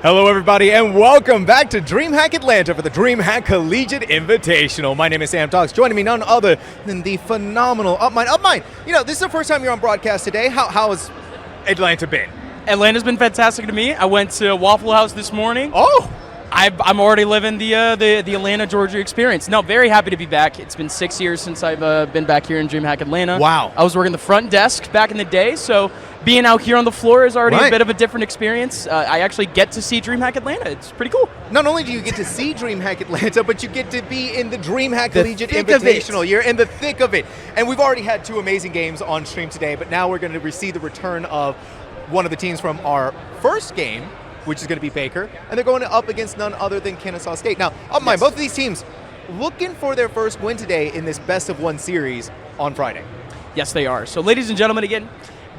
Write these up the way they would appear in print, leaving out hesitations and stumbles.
Hello, everybody, and welcome back to DreamHack Atlanta for the DreamHack Collegiate Invitational. My name is Sam Talks. Joining me none other than the phenomenal Upmind. You know, this is the first time you're on broadcast today. How has Atlanta been? Atlanta's been fantastic to me. I went to Waffle House this morning. Oh! I'm already living the Atlanta, Georgia experience. No, very happy to be back. It's been 6 years since I've been back here in DreamHack Atlanta. Wow. I was working the front desk back in the day, so being out here on the floor is already a bit of a different experience. I actually get to see DreamHack Atlanta. It's pretty cool. Not only do you get to see DreamHack Atlanta, but you get to be in the DreamHack Collegiate Invitational. You're in the thick of it. And we've already had two amazing games on stream today, but now we're going to receive the return of one of the teams from our first game, which is going to be Baker, and they're going up against none other than Kennesaw State. Now, both of these teams looking for their first win today in this best-of-1 series on Friday. Yes, they are. So, ladies and gentlemen, again,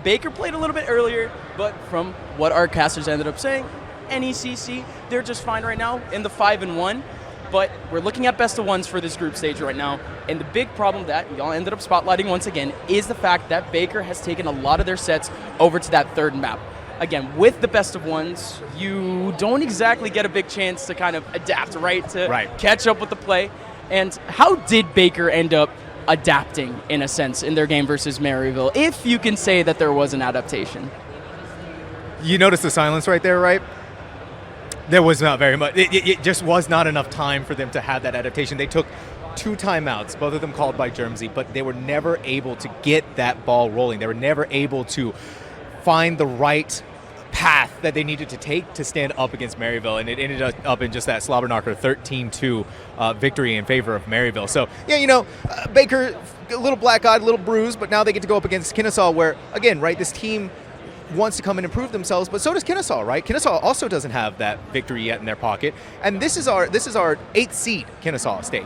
Baker played a little bit earlier, but from what our casters ended up saying, NECC, they're just fine right now in the 5-1. But we're looking at best-of-1s for this group stage right now, and the big problem that y'all ended up spotlighting once again is the fact that Baker has taken a lot of their sets over to that third map. Again, with the best-of-1s, you don't exactly get a big chance to kind of adapt, right? To catch up with the play. And how did Baker end up adapting, in a sense, in their game versus Maryville, if you can say that there was an adaptation? You notice the silence right there, right? There was not very much. It just was not enough time for them to have that adaptation. They took 2 timeouts, both of them called by Germsy, but they were never able to get that ball rolling. They were never able to find the right path that they needed to take to stand up against Maryville, and it ended up in just that slobberknocker 13-2 victory in favor of Maryville. So, yeah, you know, Baker, a little black-eyed, a little bruised, but now they get to go up against Kennesaw where, again, right, this team wants to come and improve themselves, but so does Kennesaw, right? Kennesaw also doesn't have that victory yet in their pocket, and this is our 8th seed, Kennesaw State.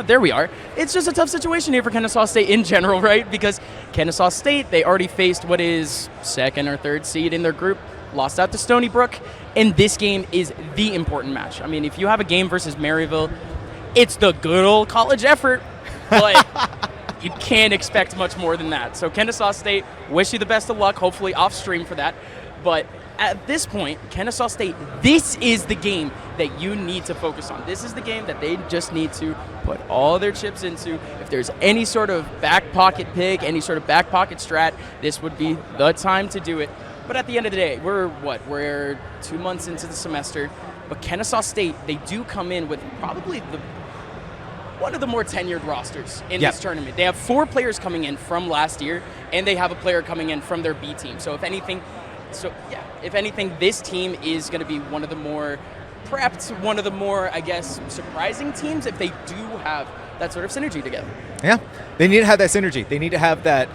There we are. It's just a tough situation here for Kennesaw State in general, right? Because Kennesaw State, they already faced what is 2nd or 3rd seed in their group, lost out to Stony Brook, and this game is the important match. I mean, if you have a game versus Maryville, it's the good old college effort, but you can't expect much more than that. So Kennesaw State, wish you the best of luck, hopefully off stream for that. But at this point, Kennesaw State, this is the game that you need to focus on. This is the game that they just need to put all their chips into. If there's any sort of back pocket pick, any sort of back pocket strat, this would be the time to do it. But at the end of the day, we're 2 months into the semester. But Kennesaw State, they do come in with probably one of the more tenured rosters in this tournament. They have 4 players coming in from last year, and they have a player coming in from their B team. So if anything, this team is going to be one of the more prepped, one of the more, I guess, surprising teams if they do have that sort of synergy together. Yeah, they need to have that synergy. They need to have that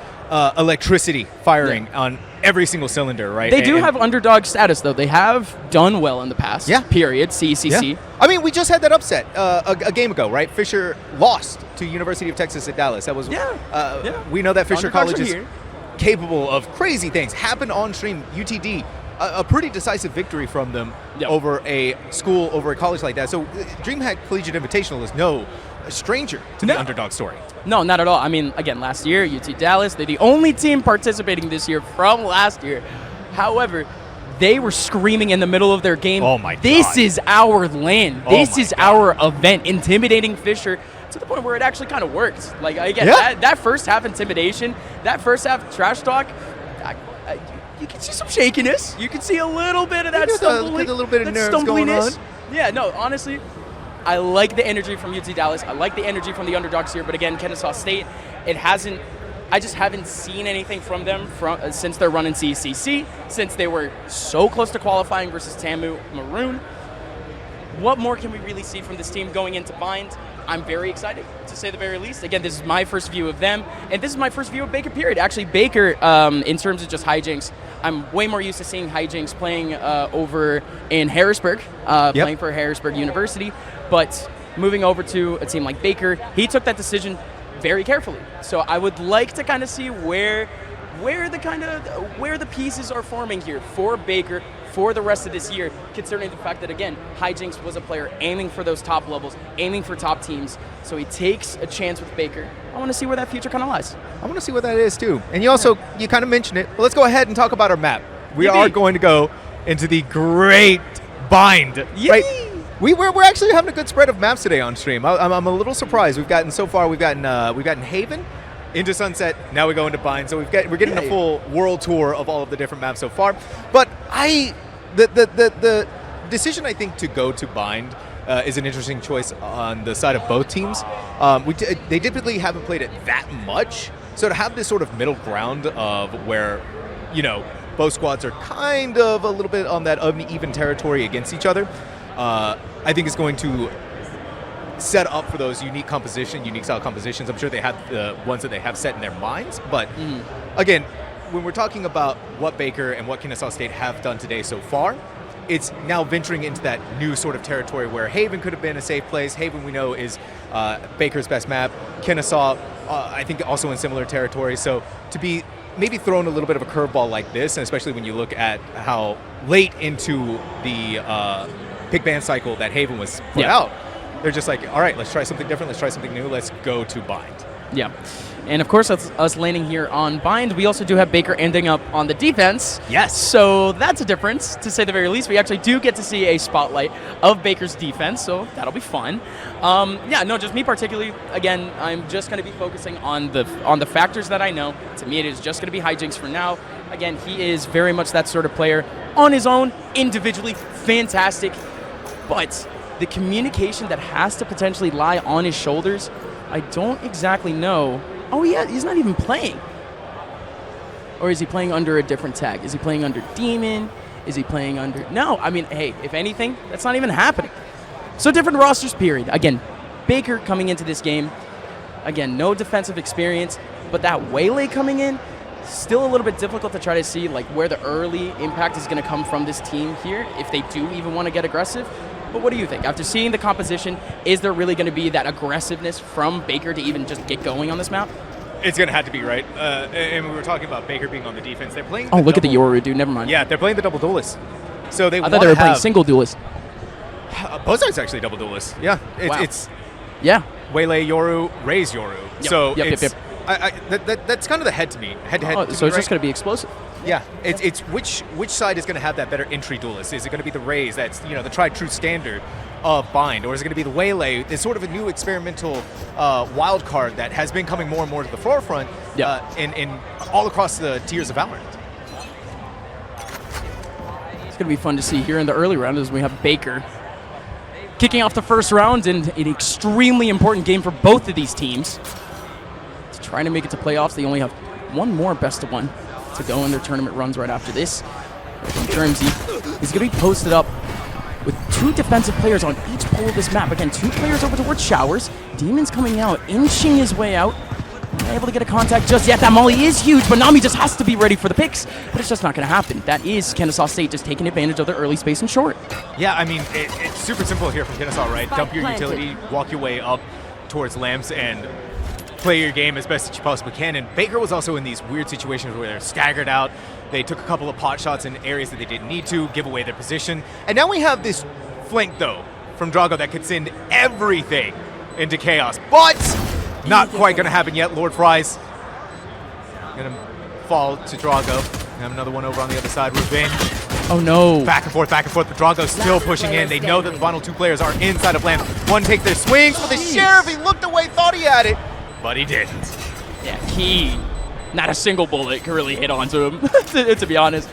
electricity firing on every single cylinder, right? They do have underdog status, though. They have done well in the past, period, CCC. Yeah. I mean, we just had that upset a game ago, right? Fisher lost to University of Texas at Dallas. That was, we know that Fisher College is capable of crazy things. Happened on stream, UTD, a pretty decisive victory from them over a school, over a college like that. So DreamHack Collegiate Invitational is no stranger to the underdog story. No, not at all. I mean, again, last year, UT Dallas, they're the only team participating this year from last year. However, they were screaming in the middle of their game, "Oh my God. This is our land. This is our event," intimidating Fisher to the point where it actually kind of worked. Like, again, that first half intimidation, that first half trash talk, you can see some shakiness. You can see a little bit of that stumbling. A little bit of nerves going on. Yeah, no, honestly, I like the energy from UT Dallas. I like the energy from the underdogs here. But again, Kennesaw State, I just haven't seen anything from them since their run in CCC, since they were so close to qualifying versus Tamu Maroon. What more can we really see from this team going into Bind? I'm very excited, to say the very least. Again, this is my first view of them, and this is my first view of Baker, period. Actually, Baker, in terms of just hijinks, I'm way more used to seeing hijinks playing over in Harrisburg, playing for Harrisburg University. But moving over to a team like Baker, he took that decision very carefully. So I would like to kind of see where the pieces are forming here for Baker for the rest of this year, considering the fact that, again, Hijinks was a player aiming for those top levels, aiming for top teams. So he takes a chance with Baker. I want to see where that future kind of lies. I want to see what that is, too. And you kind of mentioned it. Well, let's go ahead and talk about our map. We are going to go into the great bind. Right? We're actually having a good spread of maps today on stream. I'm a little surprised. We've gotten Haven into Sunset. Now we go into Bind. So we're getting a full world tour of all of the different maps so far. But the decision, I think, to go to Bind is an interesting choice on the side of both teams. They typically haven't played it that much. So to have this sort of middle ground of where, both squads are kind of a little bit on that uneven territory against each other, I think is going to set up for those unique style compositions. I'm sure they have the ones that they have set in their minds. But again, when we're talking about what Baker and what Kennesaw State have done today so far, it's now venturing into that new sort of territory where Haven could have been a safe place. Haven, we know, is Baker's best map. Kennesaw, I think, also in similar territory. So to be maybe thrown a little bit of a curveball like this, and especially when you look at how late into the pick ban cycle that Haven was put out, they're just like, all right, let's try something different. Let's try something new. Let's go to Bind. Yeah. And of course, that's us landing here on Bind. We also do have Baker ending up on the defense. Yes. So that's a difference, to say the very least. We actually do get to see a spotlight of Baker's defense, so that'll be fun. Just me particularly. Again, I'm just going to be focusing on the factors that I know. To me, it is just going to be hijinks for now. Again, he is very much that sort of player on his own, individually, fantastic. But the communication that has to potentially lie on his shoulders, I don't exactly know. Oh, yeah, he's not even playing. Or is he playing under a different tag? Is he playing under Demon? Is he playing under... No, I mean, hey, if anything, that's not even happening. So different rosters, period. Again, Baker coming into this game. Again, no defensive experience, but that Waylay coming in, still a little bit difficult to try to see where the early impact is going to come from this team here, if they do even want to get aggressive. But what do you think? After seeing the composition, is there really going to be that aggressiveness from Baker to even just get going on this map? It's going to have to be, right? And we were talking about Baker being on the defense. They're playing look at the Yoru, dude. Never mind. Yeah, they're playing the double duelist. So I thought they were playing single duelist. Both sides actually double duelist. Yeah. It's Waylay Yoru, Raise Yoru. Yep. So Yep. that's kind of the head-to-head. So it's just going to be explosive. Yeah, it's which side is going to have that better entry duelist? Is it going to be the Raze that's the tried true standard of Bind, or is it going to be the Waylay? It's sort of a new experimental wild card that has been coming more and more to the forefront in all across the tiers of Valorant. It's going to be fun to see here in the early round as we have Baker kicking off the first round in an extremely important game for both of these teams. To try to make it to playoffs, they only have one more best of one to go in their tournament runs right after this. Germsy is going to be posted up with two defensive players on each pole of this map. Again, two players over towards Showers. Demon's coming out, inching his way out. Not able to get a contact just yet. That molly is huge, but Nami just has to be ready for the picks. But it's just not going to happen. That is Kennesaw State just taking advantage of their early space and short. Yeah, I mean, it's super simple here from Kennesaw, right? Dump your utility, walk your way up towards Lamps, and play your game as best as you possibly can. And Baker was also in these weird situations where they're staggered out. They took a couple of pot shots in areas that they didn't need to, give away their position. And now we have this flank, though, from Drago that could send everything into chaos. But not quite going to happen yet. Lord Fries going to fall to Drago. We have another one over on the other side. Revenge. Oh, no. Back and forth, but Drago still pushing in. They know that the final two players are inside of Lamp. One take their swings for the Sheriff. He looked away, thought he had it, but he didn't. Yeah, not a single bullet could really hit onto him, to be honest.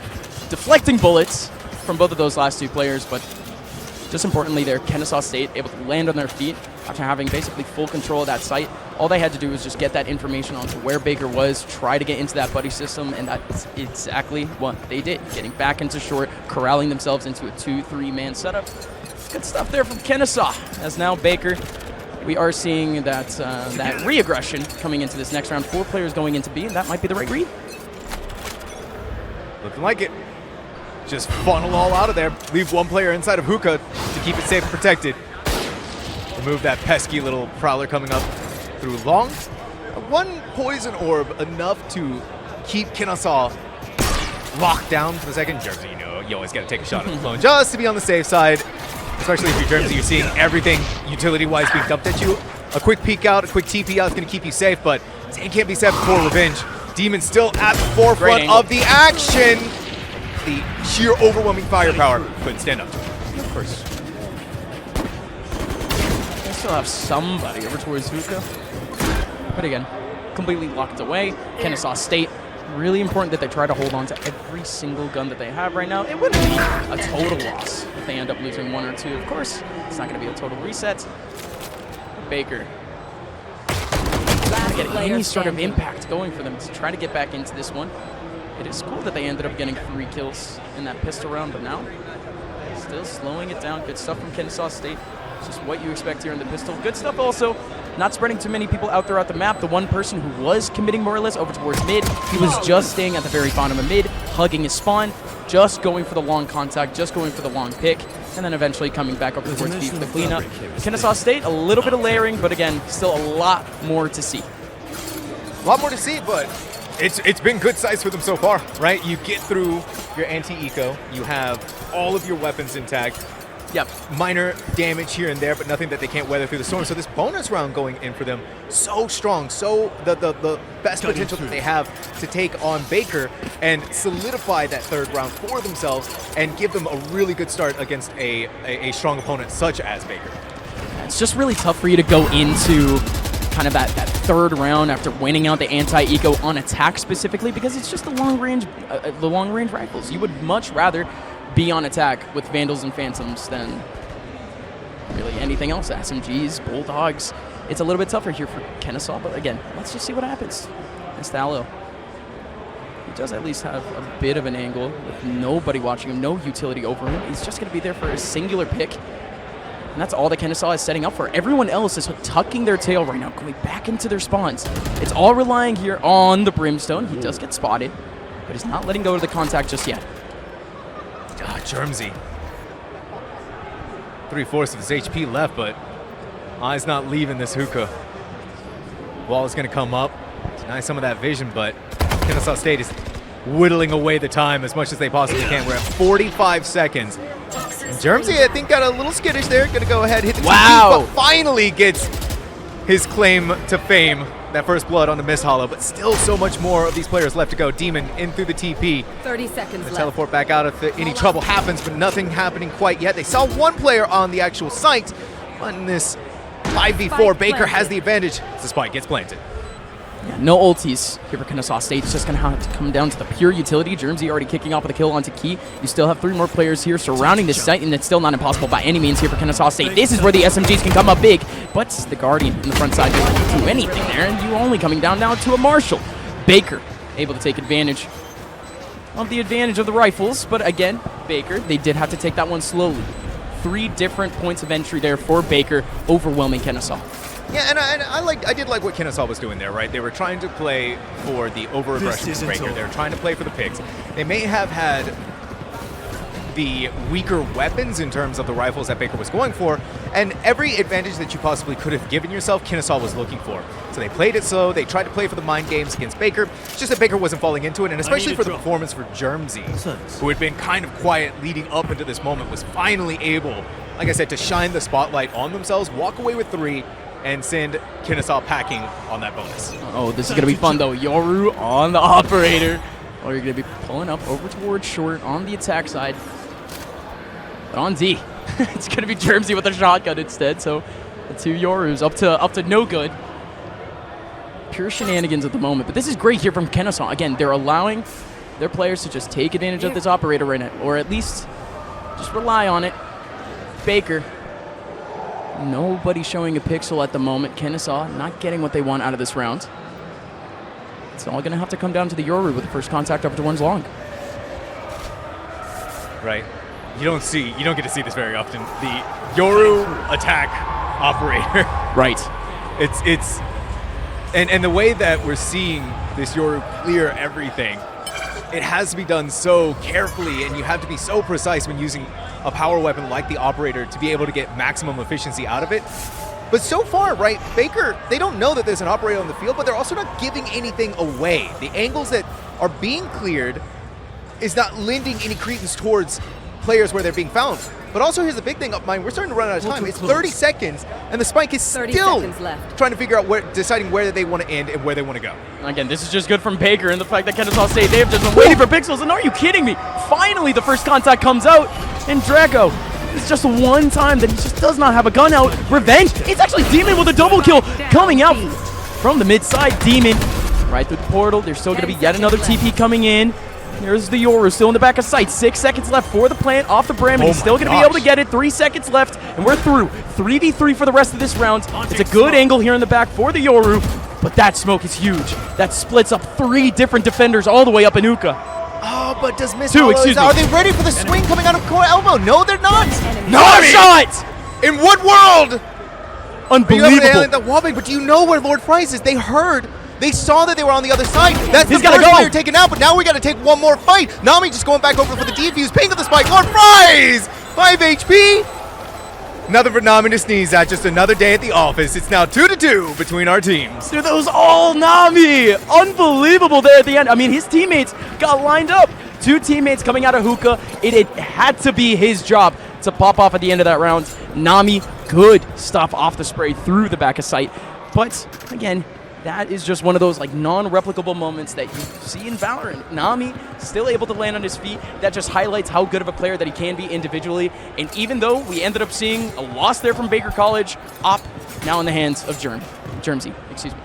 Deflecting bullets from both of those last two players, but just importantly there, Kennesaw State able to land on their feet after having basically full control of that site. All they had to do was just get that information onto where Baker was, try to get into that buddy system, and that's exactly what they did. Getting back into short, corralling themselves into a 2-3 man setup. Good stuff there from Kennesaw, as now Baker, we are seeing that re-aggression coming into this next round. 4 players going into B, and that might be the right read. Looking like it. Just funnel all out of there. Leave one player inside of Hookah to keep it safe and protected. Remove that pesky little Prowler coming up through long. One poison orb enough to keep Kennesaw locked down for the second. Germsy, you always got to take a shot at the clone just to be on the safe side. Especially if you're Germsy, you're seeing everything utility-wise being dumped at you. A quick peek out, a quick TP out is going to keep you safe, but Zane can't be set before Revenge. Demon still at the forefront of the action. the sheer overwhelming firepower, couldn't stand up to it. Of course. They still have somebody over towards Hookah. But again, completely locked away. Kennesaw State, really important that they try to hold on to every single gun that they have right now. It wouldn't be a total loss if they end up losing 1 or 2. Of course, it's not going to be a total reset. Baker. Not getting any sort of impact going for them to try to get back into this one. It is cool that they ended up getting 3 kills in that pistol round, but now still slowing it down. Good stuff from Kennesaw State. It's just what you expect here in the pistol. Good stuff also, not spreading too many people out throughout the map. The one person who was committing more or less over towards mid, he was just staying at the very bottom of mid, hugging his spawn, just going for the long contact, just going for the long pick, and then eventually coming back over towards B for the cleanup. Kennesaw State, a little bit of layering, but again, still a lot more to see. A lot more to see, but it's been good size for them so far, right? You get through your anti-eco, you have all of your weapons intact. Yep, minor damage here and there, but nothing that they can't weather through the storm. So this bonus round going in for them, so strong, so the best potential that they have to take on Baker and solidify that 3rd round for themselves and give them a really good start against a strong opponent such as Baker. It's just really tough for you to go into kind of that 3rd round after winning out the anti-eco on attack specifically, because it's just the long range rifles. You would much rather be on attack with Vandals and Phantoms than really anything else. SMGs, Bulldogs. It's a little bit tougher here for Kennesaw, but again, let's just see what happens. Estallo, he does at least have a bit of an angle with nobody watching him, no utility over him. He's just going to be there for a singular pick, and that's all that Kennesaw is setting up for. Everyone else is tucking their tail right now, going back into their spawns. It's all relying here on the Brimstone. He does get spotted, but he's not letting go of the contact just yet. Germsy. 3/4 of his HP left, but Eye's not leaving this hookah. Wall is going to come up, deny some of that vision, but Kennesaw State is whittling away the time as much as they possibly can. We're at 45 seconds. Germsy, I think, got a little skittish there. Going to go ahead, hit the TP, but finally gets his claim to fame. That first blood on the Mist Hollow, but still so much more of these players left to go. Demon in through the TP. 30 seconds left. Teleport back out if any trouble happens, but nothing happening quite yet. They saw one player on the actual site, but in this 5v4, Baker has the advantage as the spike gets planted. Yeah, no ultis here for Kennesaw State. It's just going to have to come down to the pure utility. Germsy already kicking off with a kill onto Key. You still have 3 more players here surrounding this site, and it's still not impossible by any means here for Kennesaw State. This is where the SMGs can come up big, but the Guardian in the front side doesn't do anything there, and you only coming down now to a Marshall. Baker able to take advantage of the rifles, but again, Baker, they did have to take that one slowly. 3 different points of entry there for Baker, overwhelming Kennesaw. Yeah, and I did like what Kennesaw was doing there, right? They were trying to play for the over-aggression from Baker. They were trying to play for the picks. They may have had the weaker weapons in terms of the rifles that Baker was going for, and every advantage that you possibly could have given yourself, Kennesaw was looking for. So they played it slow. They tried to play for the mind games against Baker. It's just that Baker wasn't falling into it, and especially for the performance for Germsy, who had been kind of quiet leading up into this moment, was finally able, like I said, to shine the spotlight on themselves, walk away with 3, and send Kennesaw packing on that bonus. Oh, this is going to be fun, though. Yoru on the operator. Oh, you're going to be pulling up over towards short on the attack side. But on D, it's going to be Germsy with a shotgun instead, so the 2 Yorus up to no good. Pure shenanigans at the moment, but this is great here from Kennesaw. Again, they're allowing their players to just take advantage of this operator right now, or at least just rely on it. Baker. Nobody showing a pixel at the moment. Kennesaw not getting what they want out of this round. It's all going to have to come down to the Yoru with the first contact up to one's long. Right. You don't get to see this very often. The Yoru attack operator. Right. And the way that we're seeing this Yoru clear everything, it has to be done so carefully, and you have to be so precise when using a power weapon like the operator to be able to get maximum efficiency out of it. But so far, right, Baker, they don't know that there's an operator on the field, but they're also not giving anything away. The angles that are being cleared is not lending any credence towards players where they're being found. But also, here's the big thing, Upmind, we're starting to run out of time. It's 30 seconds, and the Spike is still trying to figure out deciding where they want to end and where they want to go. Again, this is just good from Baker and the fact that Kennesaw State, they have just been waiting for pixels, and are you kidding me? Finally, the first contact comes out, and Drago, it's just one time that he just does not have a gun out. Revenge, it's actually Demon with a double kill coming out from the mid side. Demon right through the portal. There's still going to be yet another TP coming in. There's the Yoru still in the back of sight. 6 seconds left for the plant off the brim. And he's still going to be able to get it. 3 seconds left, and we're through. 3v3 for the rest of this round. It's a good angle here in the back for the Yoru, but that smoke is huge. That splits up 3 different defenders all the way up in Uka. Oh, but does Miss Two, excuse me. Are they ready for the swing coming out of core elbow? No, they're not. No shot! In what world? Unbelievable. That wallbang, but do you know where Lord Fries is? They heard. They saw that they were on the other side. That's He's the first gotta go. player taken out, but now we got to take one more fight. Nami just going back over for the defuse. Ping of the spike. Lord Fries! 5 HP. Nothing for Nami to sneeze at. Just another day at the office. It's now 2-2 between our teams. Dude, that was all Nami. Unbelievable there at the end. I mean, his teammates got lined up. 2 teammates coming out of hookah. It had to be his job to pop off at the end of that round. Nami, good stuff off the spray through the back of sight. But, again, that is just one of those like non-replicable moments that you see in Valorant. Nami still able to land on his feet. That just highlights how good of a player that he can be individually. And even though we ended up seeing a loss there from Baker College, Op now in the hands of Jermsy. Excuse me.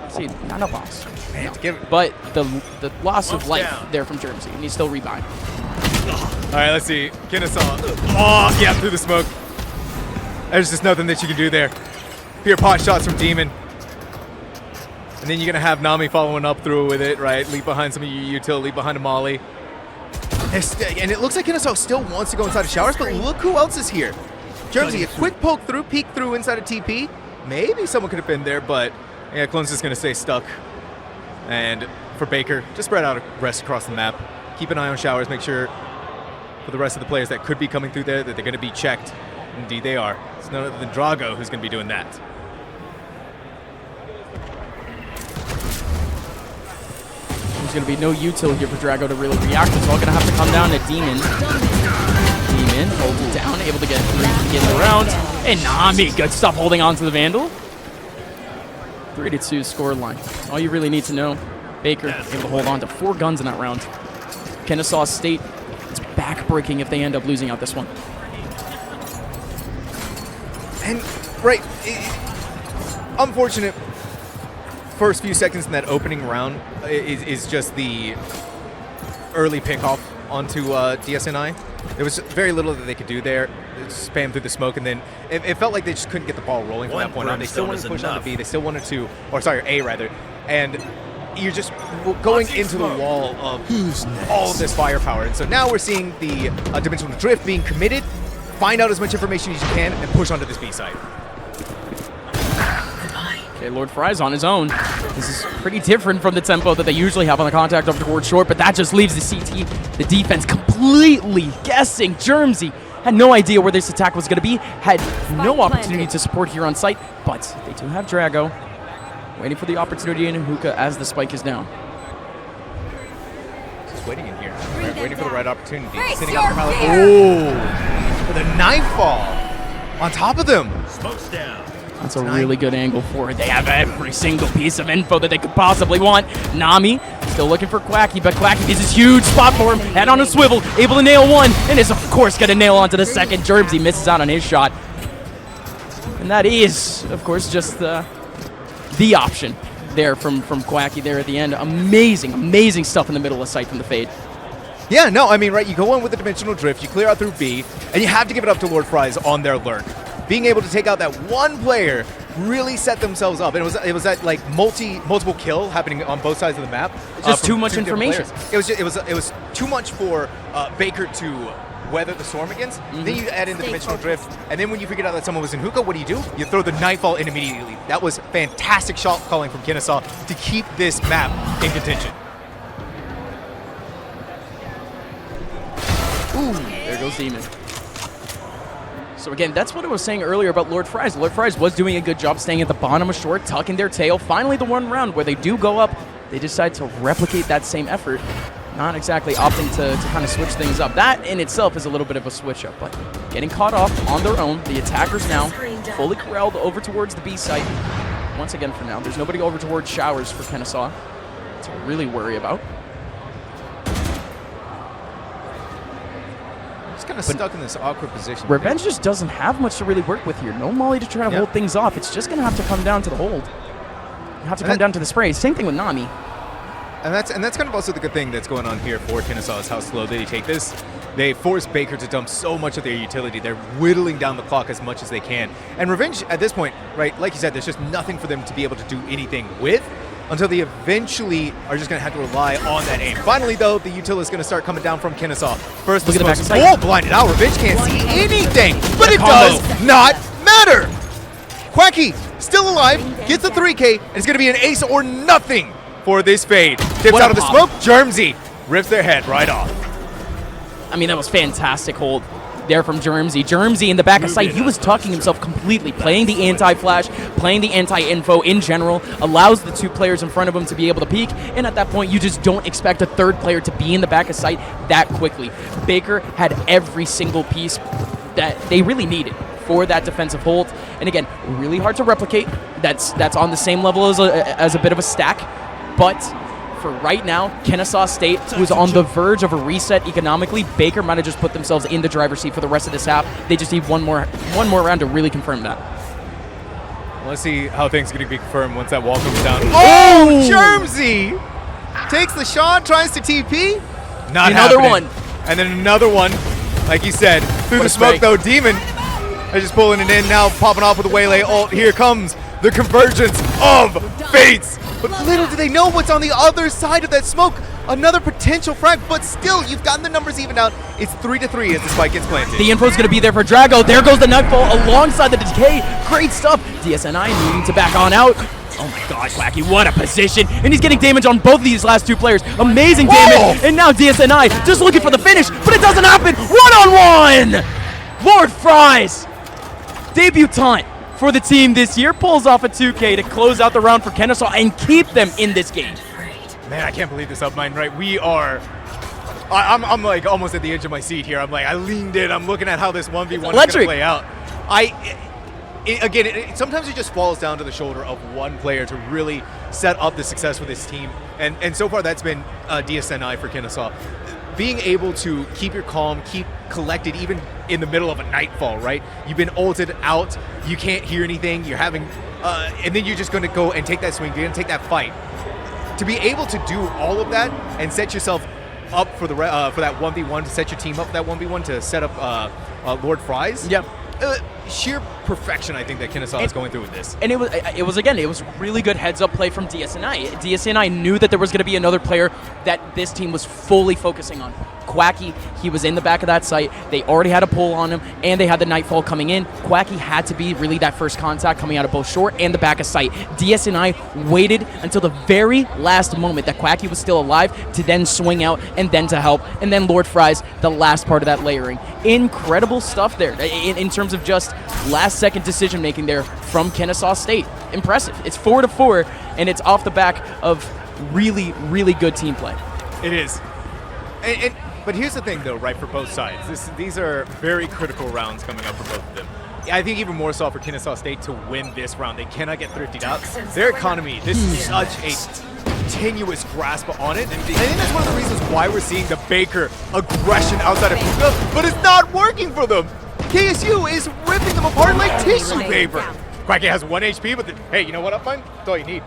See, not a loss. Man, No. But the loss of life there from Jermsy, and he's still rebound. All right, let's see. Kennesaw. Oh, yeah, through the smoke. There's just nothing that you can do there. Pure pot shots from Demon. And then you're going to have Nami following up through with it, right? Leap behind some of your util, leap behind a Molly. And it looks like Kennesaw still wants to go inside of showers, but look who else is here. Jermsy, a quick poke through, peek through inside of TP. Maybe someone could have been there, but yeah, Clone's just going to stay stuck. And for Baker, just spread out rest across the map. Keep an eye on showers, make sure for the rest of the players that could be coming through there that they're going to be checked. Indeed they are. It's none other than Drago who's going to be doing that. There's going to be no util here for Drago to really react. It's all going to have to come down to Demon. Demon holds it down, able to get through to get in the round. And Nami, good stuff holding on to the Vandal. 3-2 score line. All you really need to know, Baker able to hold on to 4 guns in that round. Kennesaw State, it's back-breaking if they end up losing out this one. And, right, unfortunate first few seconds in that opening round is just the early pickoff onto DSNI. There was very little that they could do there. Spam through the smoke, and then it felt like they just couldn't get the ball rolling from that point on. They still wanted to push on to B. They still wanted to, or sorry, A rather. And you're just going into the wall of all of this firepower. And so now we're seeing the Dimensional Drift being committed. Find out as much information as you can and push onto this B side. Okay, Lord Fry's on his own. This is pretty different from the tempo that they usually have on the contact over towards short, but that just leaves the CT, the defense, completely guessing. Jermsy had no idea where this attack was going to be, had no opportunity to support here on site, but they do have Drago waiting for the opportunity in hookah as the spike is down. Just waiting in here, right? Waiting for the right opportunity. Sitting up for Pilot. Oh, with a knife fall on top of them. Smokes down. That's a really good angle for it. They have every single piece of info that they could possibly want. Nami still looking for Quacky, but Quacky is this huge spot for him. Head on a swivel, able to nail one, and is of course going to nail onto the second. Jermsy misses out on his shot. And that is, of course, just the option there from Quacky there at the end. Amazing, amazing stuff in the middle of sight from the fade. Yeah, no, I mean, right, you go in with the Dimensional Drift, you clear out through B, and you have to give it up to Lord Fries on their lurk. Being able to take out that one player really set themselves up. And it was that like multiple kill happening on both sides of the map. Just too much information. It was too much for Baker to weather the storm against. Then you add in the Dimensional Drift, and then when you figured out that someone was in hookah, what do? You throw the Nightfall in immediately. That was fantastic shot calling from Kennesaw to keep this map in contention. Ooh, there goes Demon. So again, that's what I was saying earlier about Lord Fries. Lord Fries was doing a good job staying at the bottom of short, tucking their tail. Finally, the one round where they do go up, they decide to replicate that same effort. not exactly opting to kind of switch things up. That in itself is a little bit of a switch up, but getting caught off on their own. The attackers now fully corralled over towards the B site. Once again for now, there's nobody over towards Showers for Kennesaw to really worry about. Just kind of stuck in this awkward position. Revenge just doesn't have much to really work with here. No Molly to try to hold things off. It's just going to have to come down to the hold. You have to come down to the spray. Same thing with Nami. And that's kind of also the good thing that's going on here for Kennesaw is how slow they take this. They force Baker to dump so much of their utility. They're whittling down the clock as much as they can. And Revenge, at this point, right, like you said, there's just nothing for them to be able to do anything with until they eventually are just going to have to rely on that aim. Finally, though, the util is going to start coming down from Kennesaw. First, the smoke's all blinded out. Revenge can't see anything, but it does not matter. Quacky, still alive, gets the 3K, and it's going to be an ace or nothing for this fade. Dips out of the smoke, Germsy rips their head right off. I mean, that was fantastic hold there from Germsy. Germsy in the back of sight, he was tucking himself completely, playing the anti-flash, playing the anti-info in general, allows the two players in front of him to be able to peek, and at that point, you just don't expect a third player to be in the back of sight that quickly. Baker had every single piece that they really needed for that defensive hold, and again, really hard to replicate. That's on the same level as a bit of a stack, but for right now, Kennesaw State, who's on the verge of a reset economically, Baker might have just put themselves in the driver's seat for the rest of this half. They just need one more round to really confirm that. Let's see how things are going to be confirmed once that wall comes down. Oh, Germsy takes the shot, tries to TP. Not another happening. one. And then another one, like you said, through the smoke though. Demon is just pulling it in now, popping off with the Waylay ult. Here comes the convergence of fates. But little do they know what's on the other side of that smoke. Another potential frag, but still, you've gotten the numbers evened out. It's 3-3 as the spike gets planted. The info's going to be there for Drago. There goes the Nightfall alongside the decay. Great stuff. DSNI needing to back on out. Oh my gosh, Wacky, what a position. And he's getting damage on both of these last two players. Amazing damage. And now DSNI just looking for the finish, but it doesn't happen. One-on-one. Lord Fries, debutant for the team this year, pulls off a 2K to close out the round for Kennesaw and keep them in this game. Man, I can't believe this up mine, right? We are, I'm like almost at the edge of my seat here. I'm like, I leaned in, I'm looking at how this 1v1 is going to play out. Sometimes it just falls down to the shoulder of one player to really set up the success with this team. And so far that's been DSNI for Kennesaw. Being able to keep your calm, keep collected, even in the middle of a nightfall, right? You've been ulted out, you can't hear anything, you're having, and then you're just going to go and take that swing, you're going to take that fight. To be able to do all of that and set yourself up for the for that 1v1, to set your team up for that 1v1, to set up Lord Fries. Yep. Sheer perfection, I think, that Kennesaw is going through with this. And it was really good heads-up play from DSNI. DSNI knew that there was going to be another player that this team was fully focusing on. Quacky, he was in the back of that site. They already had a pull on him, and they had the Nightfall coming in. Quacky had to be really that first contact coming out of both short and the back of sight. DSNI waited until the very last moment that Quacky was still alive to then swing out and then to help. And then Lord Fries, the last part of that layering. Incredible stuff there in terms of just last-second decision-making there from Kennesaw State. Impressive. It's 4-4, and it's off the back of really, really good team play. It is. But here's the thing, though, right, for both sides. These are very critical rounds coming up for both of them. I think even more so for Kennesaw State to win this round. They cannot get thriftied out. Their economy, this is such a tenuous grasp on it. And I think that's one of the reasons why we're seeing the Baker aggression outside of Puka, but it's not working for them. KSU is ripping them apart like tissue paper. Quacky has 1 HP, but hey, you know what, Upmine? That's all you need.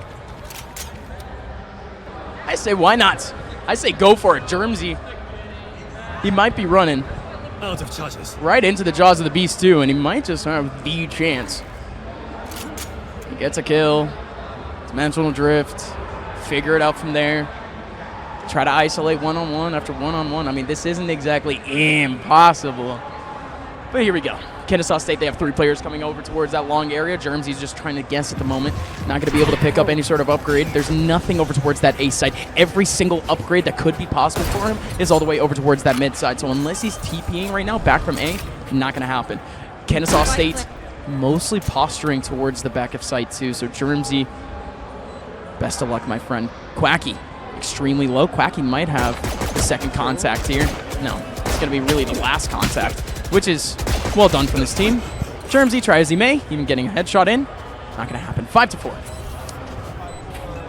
I say, why not? I say go for it. Germsy, he might be running out of charges right into the jaws of the beast too, and he might just have the chance. He gets a kill. Dimensional drift. Figure it out from there. Try to isolate one-on-one after one-on-one. I mean, this isn't exactly impossible. But here we go. Kennesaw State, they have 3 players coming over towards that long area. Germsy's just trying to guess at the moment. Not going to be able to pick up any sort of upgrade. There's nothing over towards that A side. Every single upgrade that could be possible for him is all the way over towards that mid side. So unless he's TPing right now back from A, not going to happen. Kennesaw State mostly posturing towards the back of site too. So Germsy, best of luck, my friend. Quacky, extremely low. Quacky might have the second contact here. No, it's going to be really the last contact, which is well done from this team. Germsy, try as he may, even getting a headshot in. Not going to happen. 5-4.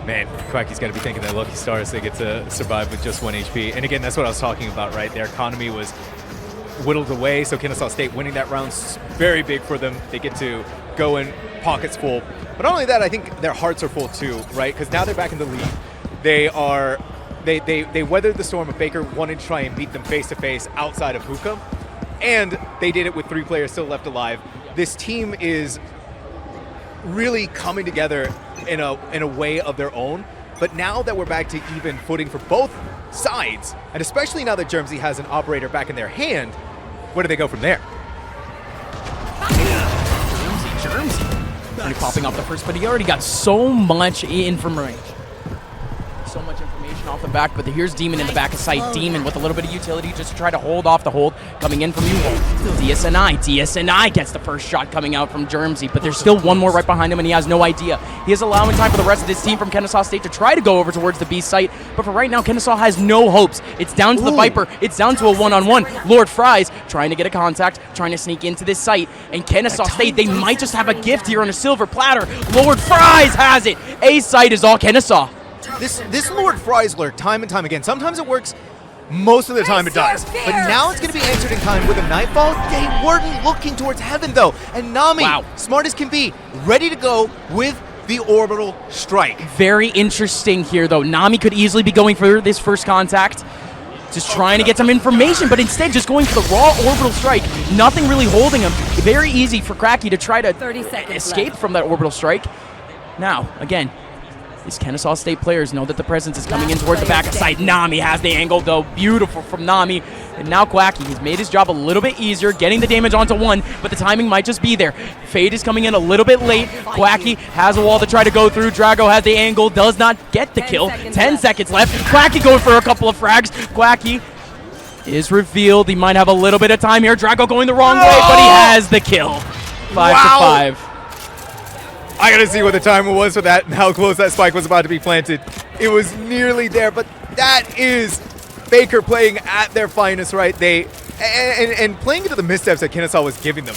Man, Quacky's got to be thinking that Lucky Stars, they get to survive with just 1 HP. And again, that's what I was talking about, right? Their economy was whittled away, so Kennesaw State winning that round's very big for them. They get to go in pockets full. But not only that, I think their hearts are full too, right? Because now they're back in the lead. They weathered the storm of Baker wanting to try and beat them face-to-face outside of hookah. And they did it with 3 players still left alive. This team is really coming together in a way of their own. But now that we're back to even footing for both sides, and especially now that Germsy has an operator back in their hand, where do they go from there? Germsy. Already popping off the first, but he already got so much information. So much information off the back, but here's Demon in the back of sight. Demon with a little bit of utility just to try to hold off the hold. Coming in from you, DSNI gets the first shot coming out from Germsy, but there's still one more right behind him, and he has no idea. He is allowing time for the rest of this team from Kennesaw State to try to go over towards the B site, but for right now, Kennesaw has no hopes. It's down to the Viper. It's down to a one-on-one. Lord Fries trying to get a contact, trying to sneak into this site, and Kennesaw State, they might just have a gift here on a silver platter. Lord Fries has it. A site is all Kennesaw. This Lord Fries lurk time and time again. Sometimes it works, most of the time it does. But now it's going to be answered in kind with a Nightfall. They weren't looking towards heaven though. And Nami, smart as can be, ready to go with the orbital strike. Very interesting here though. Nami could easily be going for this first contact. Just trying to get some information, but instead just going for the raw orbital strike. Nothing really holding him. Very easy for Cracky to try to escape from that orbital strike. Now, again, these Kennesaw State players know that the presence is coming in towards the back of sight. Nami has the angle, though. Beautiful from Nami. And now Quacky, he's made his job a little bit easier, getting the damage onto one, but the timing might just be there. Fade is coming in a little bit late. Quacky has a wall to try to go through. Drago has the angle, does not get the kill. 10 seconds left. Quacky going for a couple of frags. Quacky is revealed. He might have a little bit of time here. Drago going the wrong way, but he has the kill. 5-5. I gotta see what the timer was for that and how close that spike was about to be planted. It was nearly there, but that is Baker playing at their finest, right? And playing into the missteps that Kennesaw was giving them.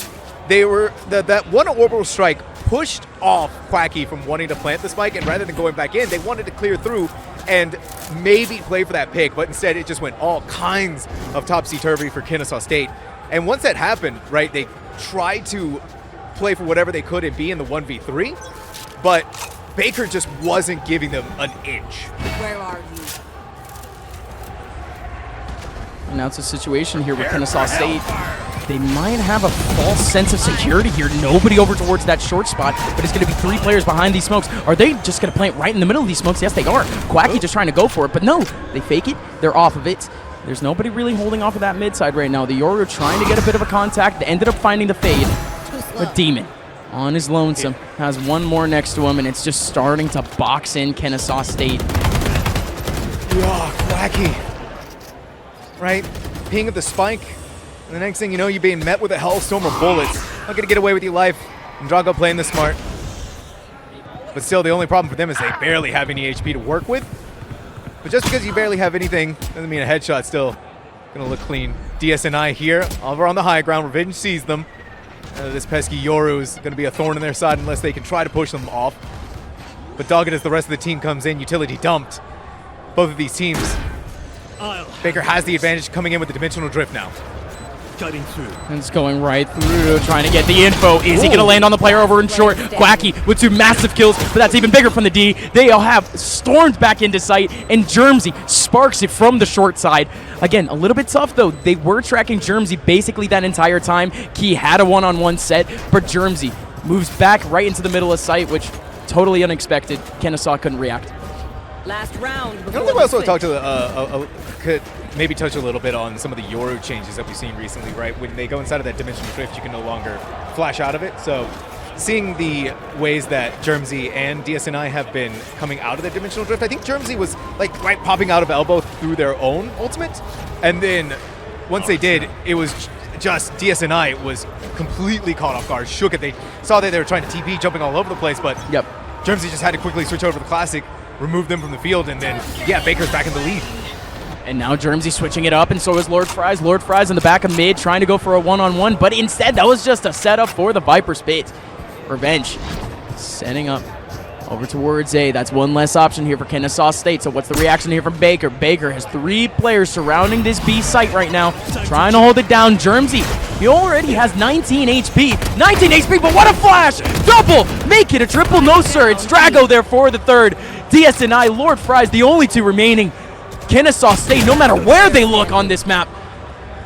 They were that one orbital strike pushed off Quacky from wanting to plant the spike, and rather than going back in, they wanted to clear through and maybe play for that pick, but instead it just went all kinds of topsy-turvy for Kennesaw State. And once that happened, right, they tried to play for whatever they could and be in the 1v3, but Baker just wasn't giving them an inch. Where are you? And now it's a situation here with Kennesaw State. They might have a false sense of security here. Nobody over towards that short spot, but it's going to be 3 players behind these smokes. Are they just going to plant right in the middle of these smokes? Yes, they are. Quacky just trying to go for it, but no, they fake it. They're off of it. There's nobody really holding off of that mid side right now. The Yoru trying to get a bit of a contact. They ended up finding the fade. But Demon, on his lonesome, has one more next to him, and it's just starting to box in Kennesaw State. Yeah, Quacky. Right? Ping of the spike. And the next thing you know, you're being met with a hellstorm of bullets. Not gonna get away with your life. And Drago playing this smart. But still, the only problem for them is they barely have any HP to work with. But just because you barely have anything doesn't mean a headshot's still gonna look clean. DSNI here, over on the high ground. Revenge sees them. This pesky Yoru is going to be a thorn in their side unless they can try to push them off. But dogged as the rest of the team comes in, utility dumped. Both of these teams. Baker has the advantage coming in with the dimensional drift now. Cutting through. And it's going right through, trying to get the info. Is he going to land on the player over in short? Quacky with 2 massive kills, but that's even bigger from the D. They all have stormed back into sight, and Germsy sparks it from the short side. Again, a little bit tough, though. They were tracking Germsy basically that entire time. Key had a one-on-one set, but Germsy moves back right into the middle of sight, which totally unexpected. Kennesaw couldn't react. Last round. I don't think we also talked to could maybe touch a little bit on some of the Yoru changes that we've seen recently, right? When they go inside of that dimensional drift, you can no longer flash out of it. So seeing the ways that Germsy and DSNI have been coming out of the dimensional drift, I think Germsy was like right popping out of elbow through their own ultimate. And then once they did, it was just DSNI was completely caught off guard, shook it. They saw that they were trying to TP, jumping all over the place, but Germsy just had to quickly switch over to the classic, remove them from the field, and then, yeah, Baker's back in the lead. And now Germsy switching it up, and so is Lord Fries. Lord Fries in the back of mid trying to go for a one-on-one, but instead that was just a setup for the Viper Spade. Revenge setting up over towards A. That's one less option here for Kennesaw State. So what's the reaction here from Baker? Baker has 3 players surrounding this B site right now, trying to hold it down. Germsy, he already has 19 HP. 19 HP, but what a flash! Double! Make it a triple, no sir. It's Drago there for the third. DSNI, Lord Fries, the only 2 remaining. Kennesaw State, no matter where they look on this map,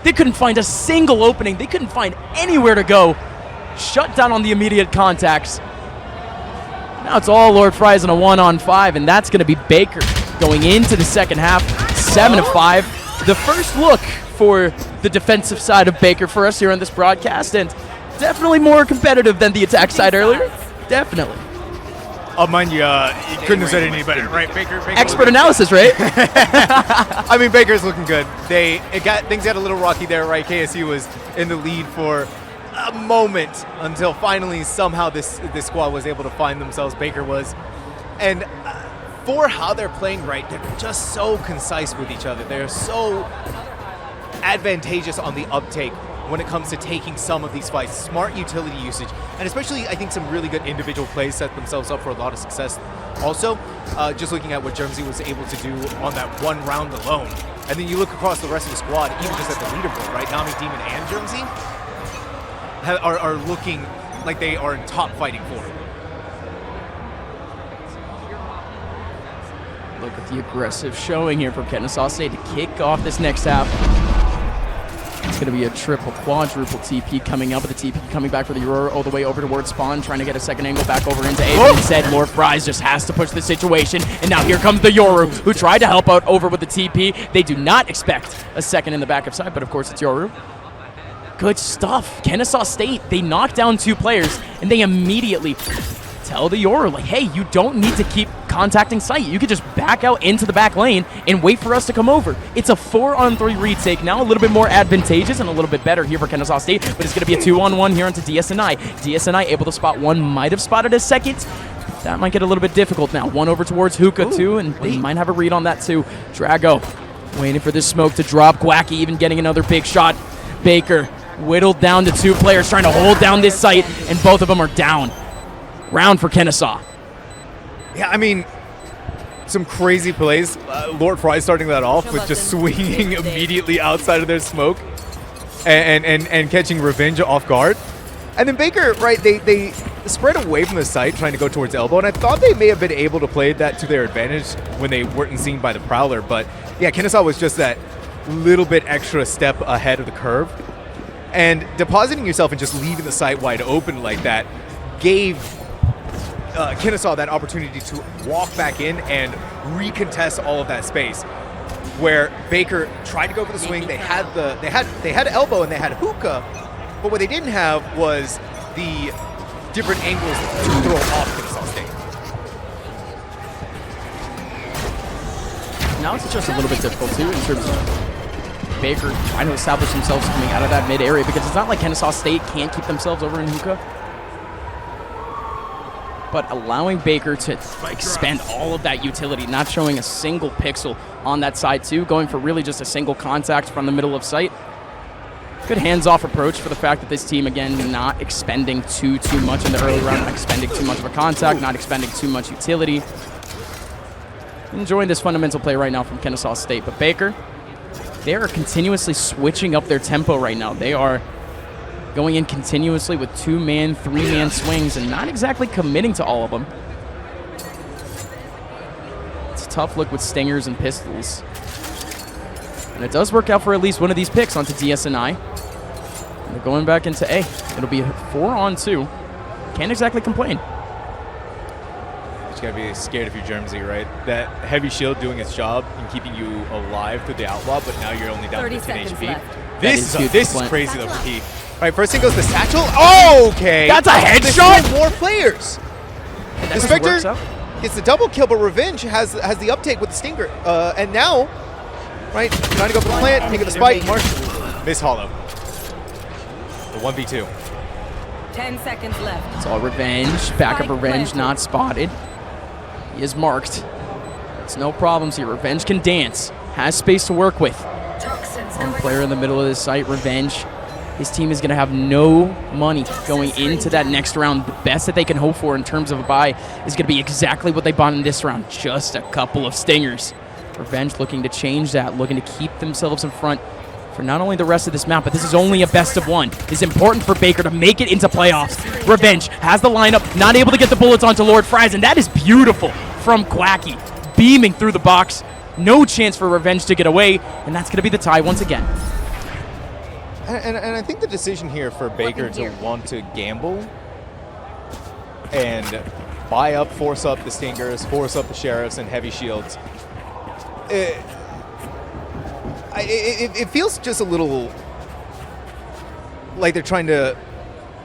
they couldn't find a single opening. They couldn't find anywhere to go. Shut down on the immediate contacts. Now it's all Lord Fries in a 1-on-5, and that's going to be Baker going into the second half, 7-5. The first look for the defensive side of Baker for us here on this broadcast, and definitely more competitive than the attack side earlier. Definitely. Oh, mind you, you couldn't have said it any better, right? Baker Expert analysis, right? I mean, Baker's looking good. Things got a little rocky there, right? KSU was in the lead for a moment until finally somehow this squad was able to find themselves. Baker was, and for how they're playing, right, they're just so concise with each other. They're so advantageous on the uptake when it comes to taking some of these fights. Smart utility usage, and especially I think some really good individual plays set themselves up for a lot of success. Also, just looking at what Germsy was able to do on that one round alone, and then you look across the rest of the squad, even just at the leaderboard, right? Nami, Demon, and Germsy are looking like they are in top fighting form. Look at the aggressive showing here from Kennesaw State to kick off this next half. It's going to be a triple, quadruple TP coming up, with the TP coming back for the Aurora all the way over towards spawn, trying to get a second angle back over into A. But instead, Lord Fries just has to push the situation, and now here comes the Yoru, who tried to help out over with the TP. They do not expect a second in the backup side, but of course it's Yoru. Good stuff. Kennesaw State, they knock down 2 players, and they immediately tell the Yoru, like, hey, you don't need to keep contacting site. You could just back out into the back lane and wait for us to come over. It's a 4-on-3 retake now, a little bit more advantageous and a little bit better here for Kennesaw State, but it's going to be a 2-on-1 here onto DSNI. DSNI able to spot one, might have spotted a second. That might get a little bit difficult now. One over towards Hookah too, and they might have a read on that too. Drago waiting for this smoke to drop. Gwacky even getting another big shot. Baker whittled down to 2 players trying to hold down this site, and both of them are down. Round for Kennesaw. Yeah, I mean, some crazy plays. Lord Fry starting that off with just swinging immediately outside of their smoke and catching Revenge off guard. And then Baker, right, they spread away from the site trying to go towards elbow, and I thought they may have been able to play that to their advantage when they weren't seen by the Prowler. But yeah, Kennesaw was just that little bit extra step ahead of the curve. And depositing yourself and just leaving the site wide open like that gave Kennesaw that opportunity to walk back in and recontest all of that space. Where Baker tried to go for the swing, they had elbow and they had hookah, but what they didn't have was the different angles to throw off Kennesaw State. Now it's just a little bit difficult too in terms of Baker trying to establish themselves coming out of that mid area, because it's not like Kennesaw State can't keep themselves over in hookah. But allowing Baker to expend all of that utility, not showing a single pixel on that side too, going for really just a single contact from the middle of sight. Good hands-off approach for the fact that this team, again, not expending too much in the early round, not expending too much of a contact, not expending too much utility. Enjoying this fundamental play right now from Kennesaw State. But Baker, they are continuously switching up their tempo right now. They are going in continuously with 2-man, 3-man swings and not exactly committing to all of them. It's a tough look with stingers and pistols. And it does work out for at least one of these picks onto DSNI. And they're going back into A. It'll be a 4-on-2. Can't exactly complain. You just gotta be scared of your Germsy, right? That heavy shield doing its job and keeping you alive through the outlaw, but now you're only down 15 HP. This is crazy though for P. All right, first thing goes the satchel. Oh, okay. That's a headshot. More players. The Spectre gets the double kill, but Revenge has the uptake with the Stinger. And now, right, trying to go for the plant, taking the spike. Miss Hollow. The 1v2. 10 seconds left. It's all Revenge. Back of Revenge, not spotted. He is marked. It's no problems here. Revenge can dance. has space to work with. One player in the middle of this site, Revenge. His team is going to have no money going into that next round. The best that they can hope for in terms of a buy is going to be exactly what they bought in this round, just a couple of stingers. Revenge looking to change that, looking to keep themselves in front for not only the rest of this map, but this is only a best of one. It's important for Baker to make it into playoffs. Revenge has the lineup, not able to get the bullets onto Lord Fries, and that is beautiful from Quacky, beaming through the box. No chance for Revenge to get away, and that's going to be the tie once again. And I think the decision here for Baker to want to gamble and buy up, force up the Stingers, force up the Sheriffs and Heavy Shields, it feels just a little like they're trying to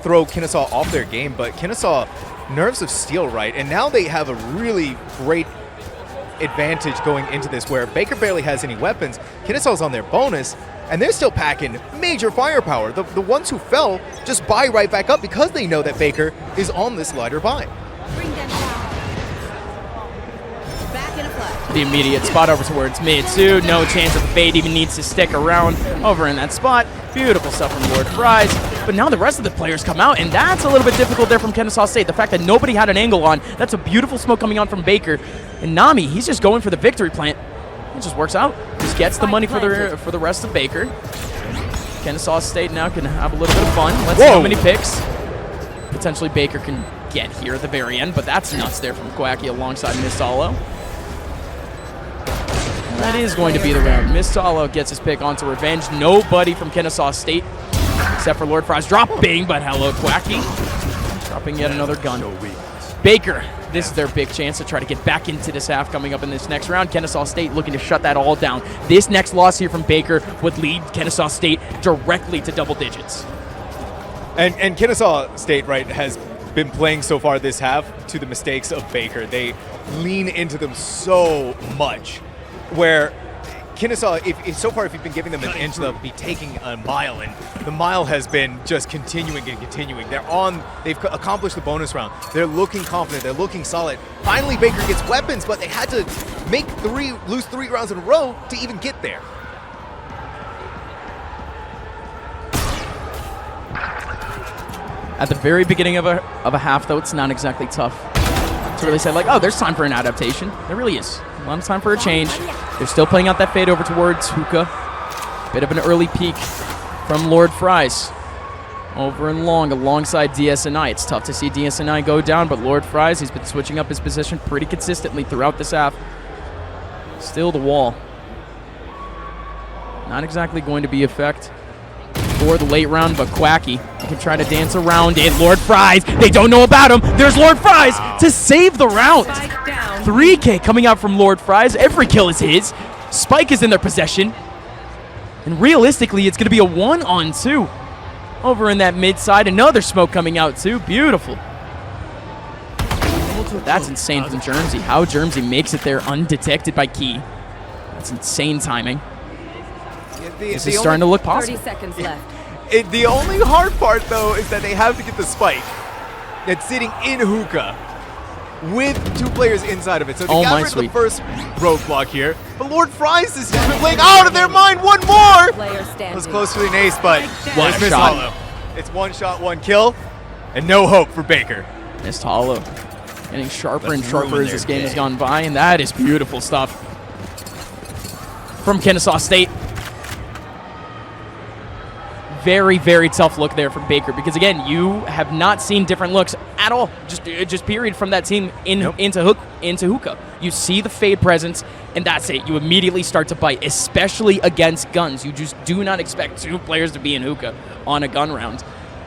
throw Kennesaw off their game, but Kennesaw, nerves of steel, right? And now they have a really great advantage going into this where Baker barely has any weapons. Kennesaw's on their bonus, and they're still packing major firepower. The ones who fell just buy right back up because they know that Baker is on this lighter buy. Bring them down. Back in a flash. The immediate spot over towards mid too. No chance that the Fade even needs to stick around over in that spot. Beautiful stuff from Lord Fries. But now the rest of the players come out, and that's a little bit difficult there from Kennesaw State. The fact that nobody had an angle on, that's a beautiful smoke coming on from Baker. And Nami, he's just going for the victory plant. It just works out. Just gets the money for the rest of Baker. Kennesaw State now can have a little bit of fun. Let's see how many picks potentially Baker can get here at the very end, but that's nuts there from Quacky alongside Miss Hollow. That is going to be the round. Miss Hollow gets his pick onto Revenge. Nobody from Kennesaw State except for Lord Fries dropping, but hello Quacky. Dropping yet another gun. Baker, this is their big chance to try to get back into this half coming up in this next round. Kennesaw State looking to shut that all down. This next loss here from Baker would lead Kennesaw State directly to double digits. And Kennesaw State, right, has been playing so far this half to the mistakes of Baker. They lean into them so much, where Kennesaw, if so far if you've been giving them an inch, they'll be taking a mile, and the mile has been just continuing and continuing. They've accomplished the bonus round. They're looking confident. They're looking solid. Finally, Baker gets weapons, but they had to lose three rounds in a row to even get there. At the very beginning of a half, though, it's not exactly tough to really say, like, oh, there's time for an adaptation. There really is. A lot of time for a change. They're still playing out that fade over towards Hookah. Bit of an early peek from Lord Fries. Over and long alongside DSNI. It's tough to see DSNI go down, but Lord Fries, he's been switching up his position pretty consistently throughout this half. Still the wall. Not exactly going to be effect for the late round, but Quacky can try to dance around it. Lord Fries, they don't know about him. There's Lord Fries to save the round. 3K coming out from Lord Fries. Every kill is his. Spike is in their possession. And realistically, it's going to be a 1-on-2. Over in that mid side, another smoke coming out too. Beautiful. That's insane from Germsy. How Germsy makes it there undetected by Key. That's insane timing. This is starting to look possible. 30 seconds left. The only hard part, though, is that they have to get the spike that's sitting in Hookah with two players inside of it. So they got rid of the first roadblock here. But Lord Fries has been playing out of their mind. One more! It was close to an ace, but One Miss shot. Hollow. It's one shot, one kill, and no hope for Baker. Missed Hollow. Getting sharper and sharper as this game has gone by, and that is beautiful stuff from Kennesaw State. Very, very tough look there from Baker because, again, you have not seen different looks at all. Just period from that team into Hookah. You see the fade presence, and that's it. You immediately start to bite, especially against guns. You just do not expect two players to be in Hookah on a gun round.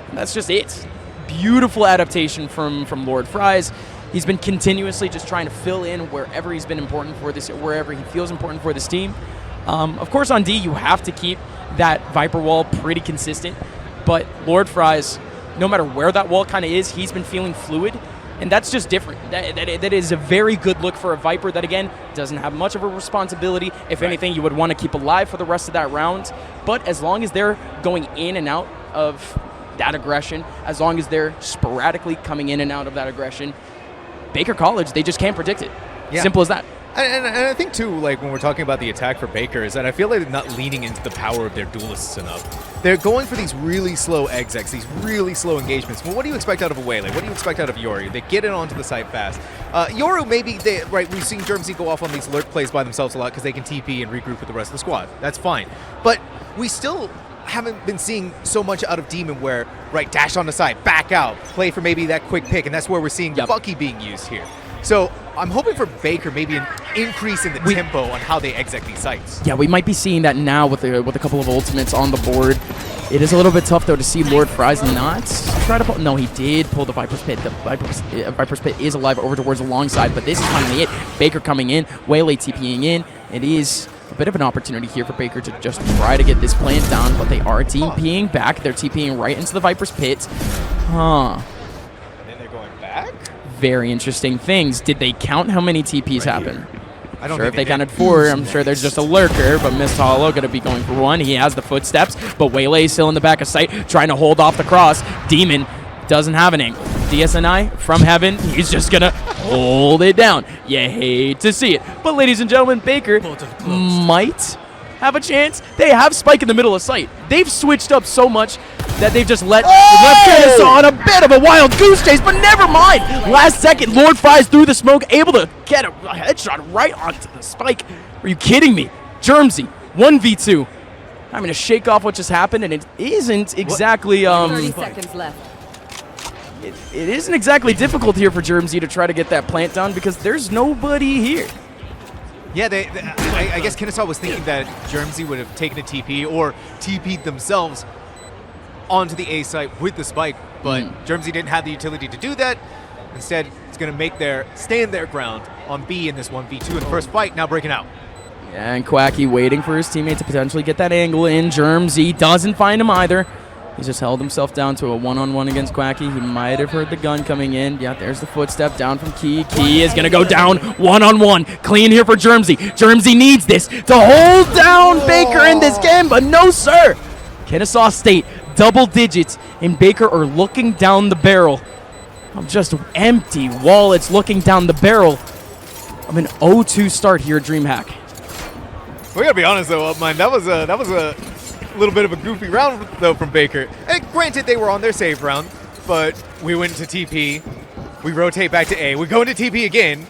And that's just it. Beautiful adaptation from Lord Fries. He's been continuously just trying to fill in wherever he's been important for this, wherever he feels important for this team. Of course, on D, you have to keep that Viper wall pretty consistent, but Lord Fries, no matter where that wall kind of is, he's been feeling fluid, and that's just different. That is a very good look for a Viper that, again, doesn't have much of a responsibility. If anything, you would want to keep alive for the rest of that round, but as long as they're going in and out of that aggression, as long as they're sporadically coming in and out of that aggression, Baker College, they just can't predict it. Yeah. Simple as that. And I think too, like when we're talking about the attack for Baker, is that I feel like they're not leaning into the power of their duelists enough. They're going for these really slow execs, these really slow engagements. Well, what do you expect out of a Waylay? What do you expect out of Yoru? They get it onto the site fast. Yoru, maybe, right, we've seen Germzy go off on these lurk plays by themselves a lot because they can TP and regroup with the rest of the squad. That's fine. But we still haven't been seeing so much out of Demon where, right, dash on the side, back out, play for maybe that quick pick, and that's where we're seeing Bucky being used here. So I'm hoping for Baker maybe an increase in the tempo on how they exec these sites. Yeah, we might be seeing that now with a couple of ultimates on the board. It is a little bit tough, though, to see Lord Fries not try to pull. No, he did pull the Viper's Pit. The Viper's Pit is alive over towards the long side, but this is finally it. Baker coming in, Waylay TPing in. It is a bit of an opportunity here for Baker to just try to get this plant down, but they are TPing back. They're TPing right into the Viper's Pit. And then they're going back? Very interesting things. Did they count how many TPs happen? I don't sure think if they counted 4, I'm sure there's just a lurker, but Mist Hollow going to be going for 1. He has the footsteps, but Waylay is still in the back of sight, trying to hold off the cross. Demon doesn't have an angle. DSNI from heaven, he's just going to hold it down. You hate to see it. But ladies and gentlemen, Baker might have a chance. They have Spike in the middle of sight. They've switched up so much that they've just left Kennesaw on a bit of a wild goose chase, but never mind. Last second, Lord Fries through the smoke, able to get a headshot right onto the Spike. Are you kidding me? Germzy, 1v2. I'm going to shake off what just happened, and it isn't exactly... 30 seconds left. It isn't exactly difficult here for Germzy to try to get that plant down because there's nobody here. Yeah, I guess Kennesaw was thinking that Germzy would have taken a TP or TP'd themselves onto the A site with the Spike, but Germzy didn't have the utility to do that. Instead, it's going to stand their ground on B in this 1v2 in the first fight, now breaking out. Yeah, and Quacky waiting for his teammate to potentially get that angle in. Germzy doesn't find him either. He's just held himself down to a one-on-one against Quacky. He might have heard the gun coming in. Yeah, there's the footstep down from Key. Key is going to go down one-on-one. Clean here for Germzy. Germzy needs this to hold down Baker in this game, but no, sir. Kennesaw State, double digits, and Baker are looking down the barrel of just empty wallets, looking down the barrel of an 0-2 start here at DreamHack. We gotta be honest though, Upmind, that was a little bit of a goofy round though from Baker. And granted, they were on their save round, but we went to TP, we rotate back to A, we go into TP again,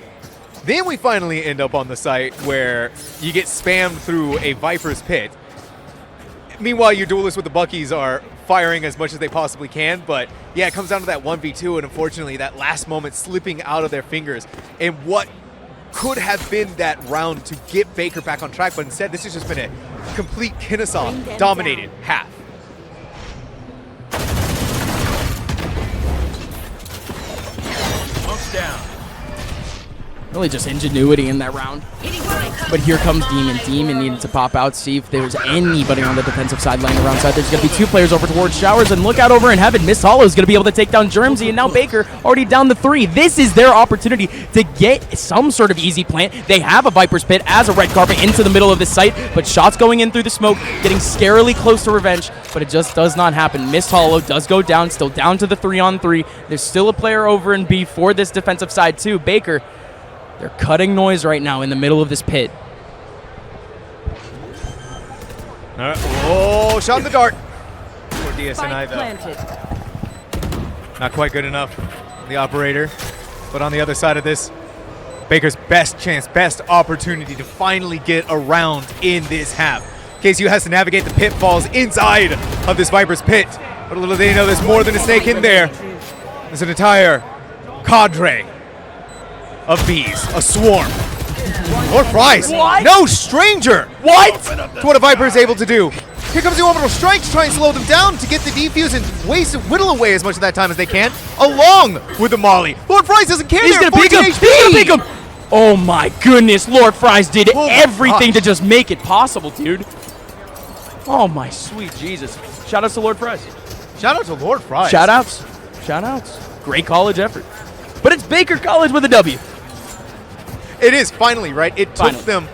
then we finally end up on the site where you get spammed through a Viper's Pit. Meanwhile, your duelists with the Buckies are firing as much as they possibly can, but yeah, it comes down to that 1v2, and unfortunately that last moment slipping out of their fingers, and what could have been that round to get Baker back on track, but instead this has just been a complete Kennesaw dominated half. Smoke's down. Really just ingenuity in that round. But here comes Demon. Demon needed to pop out, see if there's anybody on the defensive side laying around side. There's going to be 2 players over towards Showers, and look out over in heaven. Mist Hollow is going to be able to take down Germzy, and now Baker already down to 3. This is their opportunity to get some sort of easy plant. They have a Viper's Pit as a red carpet into the middle of this site, but shots going in through the smoke, getting scarily close to revenge, but it just does not happen. Mist Hollow does go down, still down to the 3-on-3. There's still a player over in B for this defensive side too. Baker, they're cutting noise right now in the middle of this pit. Oh, shot in the dart for DSNI though. Not quite good enough, the operator. But on the other side of this, Baker's best chance, best opportunity to finally get around in this half. KSU has to navigate the pitfalls inside of this Viper's Pit. But little they know there's more than a snake in there. There's an entire cadre of bees, a swarm. Lord Fries, no stranger. What? To what a Viper is able to do. Here comes the orbital strike to try and slow them down to get the defuse and whittle away as much of that time as they can, along with the Molly. Lord Fries doesn't care. He's going to pick him. He's going to pick him. Oh my goodness, Lord Fries did everything to just make it possible, dude. Oh my sweet Jesus. Shout outs to Lord Fries. Shout out to Lord Fries. Shout outs. Shout outs. Great college effort. But it's Baker College with a W. It is, finally, right? It took them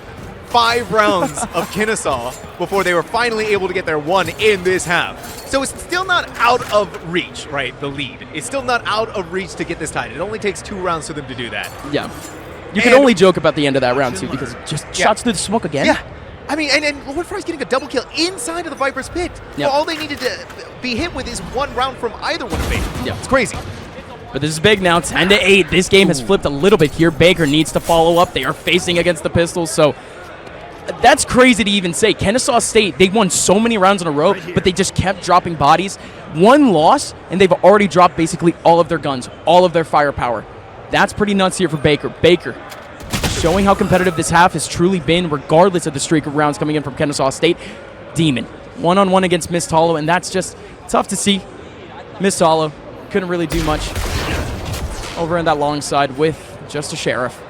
5 rounds of Kennesaw before they were finally able to get their 1 in this half. So it's still not out of reach, right, the lead. It's still not out of reach to get this tied. It only takes 2 rounds for them to do that. Yeah. You can And- only joke about the end of that round, too, because just shots through the smoke again. Yeah. I mean, and Lord Fry's getting a double kill inside of the Viper's pit. Yep. All they needed to be hit with is one round from either one of Baker. Yeah. It's crazy. But this is big now, 10-8. This game has flipped a little bit here. Baker needs to follow up. They are facing against the Pistols, so that's crazy to even say. Kennesaw State, they won so many rounds in a row, but they just kept dropping bodies. One loss, and they've already dropped basically all of their guns, all of their firepower. That's pretty nuts here for Baker. Baker showing how competitive this half has truly been, regardless of the streak of rounds coming in from Kennesaw State. Demon, one-on-one against Mist Hollow, and that's just tough to see. Mist Hollow couldn't really do much over on that long side with just a Sheriff.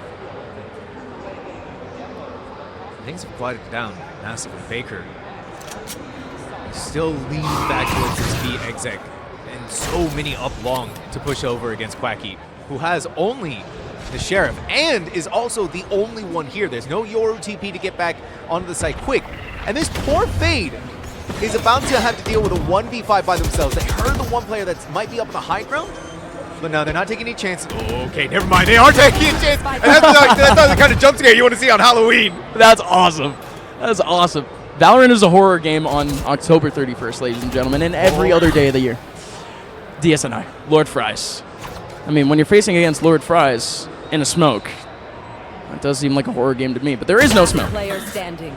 Things have quieted down massively. Baker still leaning back towards his B exec, and so many up long to push over against Quacky, who has only the Sheriff and is also the only one here. There's no Yoru TP to get back onto the site quick. And this poor Fade is about to have to deal with a 1v5 by themselves. They heard the one player that might be up on the high ground, but no, they're not taking any chances. Okay, never mind. They are taking a chance. And that's the kind of jump scare you want to see on Halloween. That's awesome. That's awesome. Valorant is a horror game on October 31st, ladies and gentlemen, and every other day of the year. DSNI, Lord Fries. I mean, when you're facing against Lord Fries in a smoke, it does seem like a horror game to me, but there is no smoke. Player standing.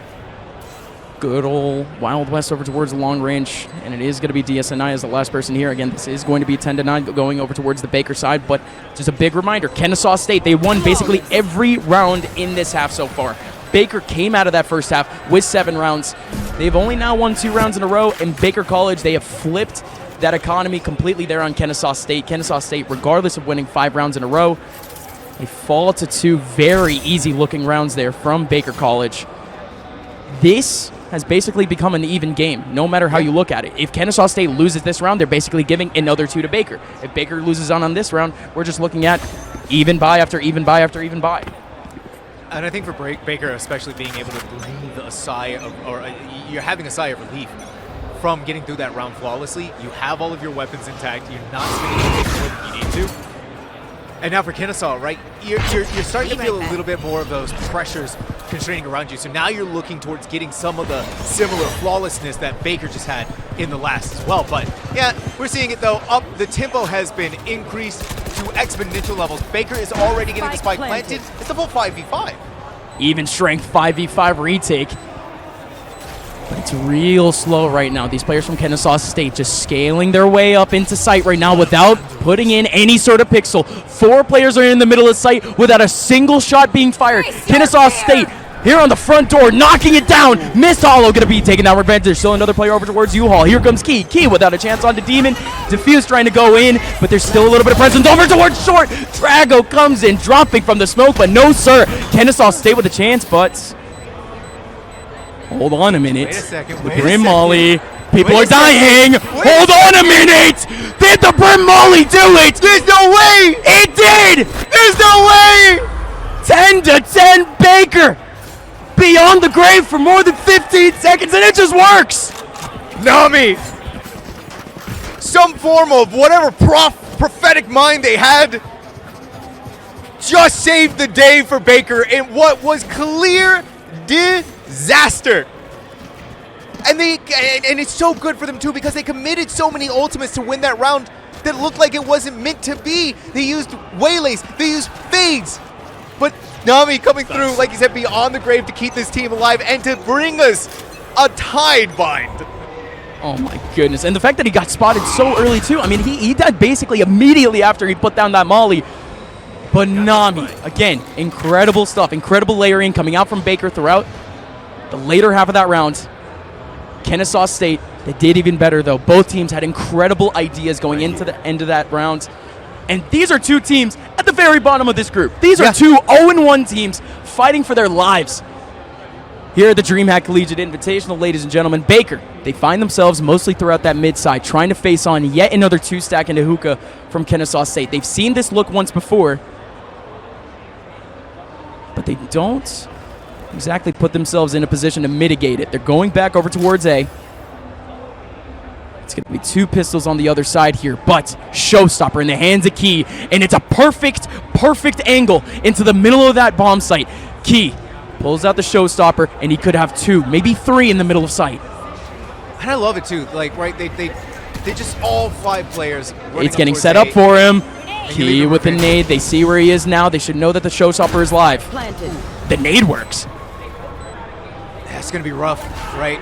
Good old Wild West over towards the long range, and it is going to be DSNI as the last person here. Again, this is going to be 10-9 going over towards the Baker side, but just a big reminder, Kennesaw State, they won basically every round in this half so far. Baker came out of that first half with 7 rounds. They've only now won 2 rounds in a row, and Baker College, they have flipped that economy completely there on Kennesaw State. Kennesaw State, regardless of winning 5 rounds in a row, they fall to 2 very easy-looking rounds there from Baker College. This has basically become an even game, no matter how you look at it. If Kennesaw State loses this round, they're basically giving another 2 to Baker. If Baker loses on this round, we're just looking at even buy after even buy after even buy. And I think for Baker, especially being able to breathe a sigh of, you're having a sigh of relief from getting through that round flawlessly. You have all of your weapons intact. You're not spending anything more than you need to. And now for Kennesaw, right? You're starting to feel a little bit more of those pressures constraining around you. So now you're looking towards getting some of the similar flawlessness that Baker just had in the last as well. But yeah, we're seeing it though. Up, the tempo has been increased to exponential levels. Baker is already getting the spike planted. It's the full 5v5. Even strength 5v5 retake. But it's real slow right now. These players from Kennesaw State just scaling their way up into sight right now without putting in any sort of pixel. 4 players are in the middle of sight without a single shot being fired. Kennesaw State here on the front door, knocking it down. Mist Hollow going to be taking down revenge. There's still another player over towards U-Haul. Here comes Key. Key without a chance onto Demon. Diffuse trying to go in, but there's still a little bit of presence over towards Short. Drago comes in, dropping from the smoke, but no, sir. Kennesaw State with a chance, but hold on a minute. Wait a second. The Wait a Brim second. Molly. People Wait are a second. dying. Wait Hold on a minute. Did the Brim Molly do it? There's no way! It did. There's no way! 10-10 Baker. Beyond the grave for more than 15 seconds, and it just works. Nami! Some form of whatever prophetic mind they had just saved the day for Baker in what was clear disaster. And it's so good for them too because they committed so many ultimates to win that round that looked like it wasn't meant to be. They used waylays, they used fades. But Nami coming through, like you said, beyond the grave to keep this team alive and to bring us a tide bind. Oh my goodness. And the fact that he got spotted so early too. I mean, he died basically immediately after he put down that Molly. But Nami, again, incredible stuff. Incredible layering coming out from Baker throughout the later half of that round. Kennesaw State, they did even better though. Both teams had incredible ideas going into the end of that round. And these are 2 teams at the very bottom of this group. These are 2 0-1 teams fighting for their lives. Here at the DreamHack Collegiate Invitational, ladies and gentlemen, Baker, they find themselves mostly throughout that mid side trying to face on yet another 2-stack into hookah from Kennesaw State. They've seen this look once before, but they don't exactly put themselves in a position to mitigate it. They're going back over towards A. It's going to be 2 pistols on the other side here, but Showstopper in the hands of Key, and it's a perfect angle into the middle of that bomb site. Key pulls out the Showstopper, and he could have 2, maybe 3 in the middle of sight. And I love it too. Like, right, they just all 5 players. It's getting set up for him. Key with the nade. They see where he is now. They should know that the Showstopper is live. Planted. The nade works. It's going to be rough, right?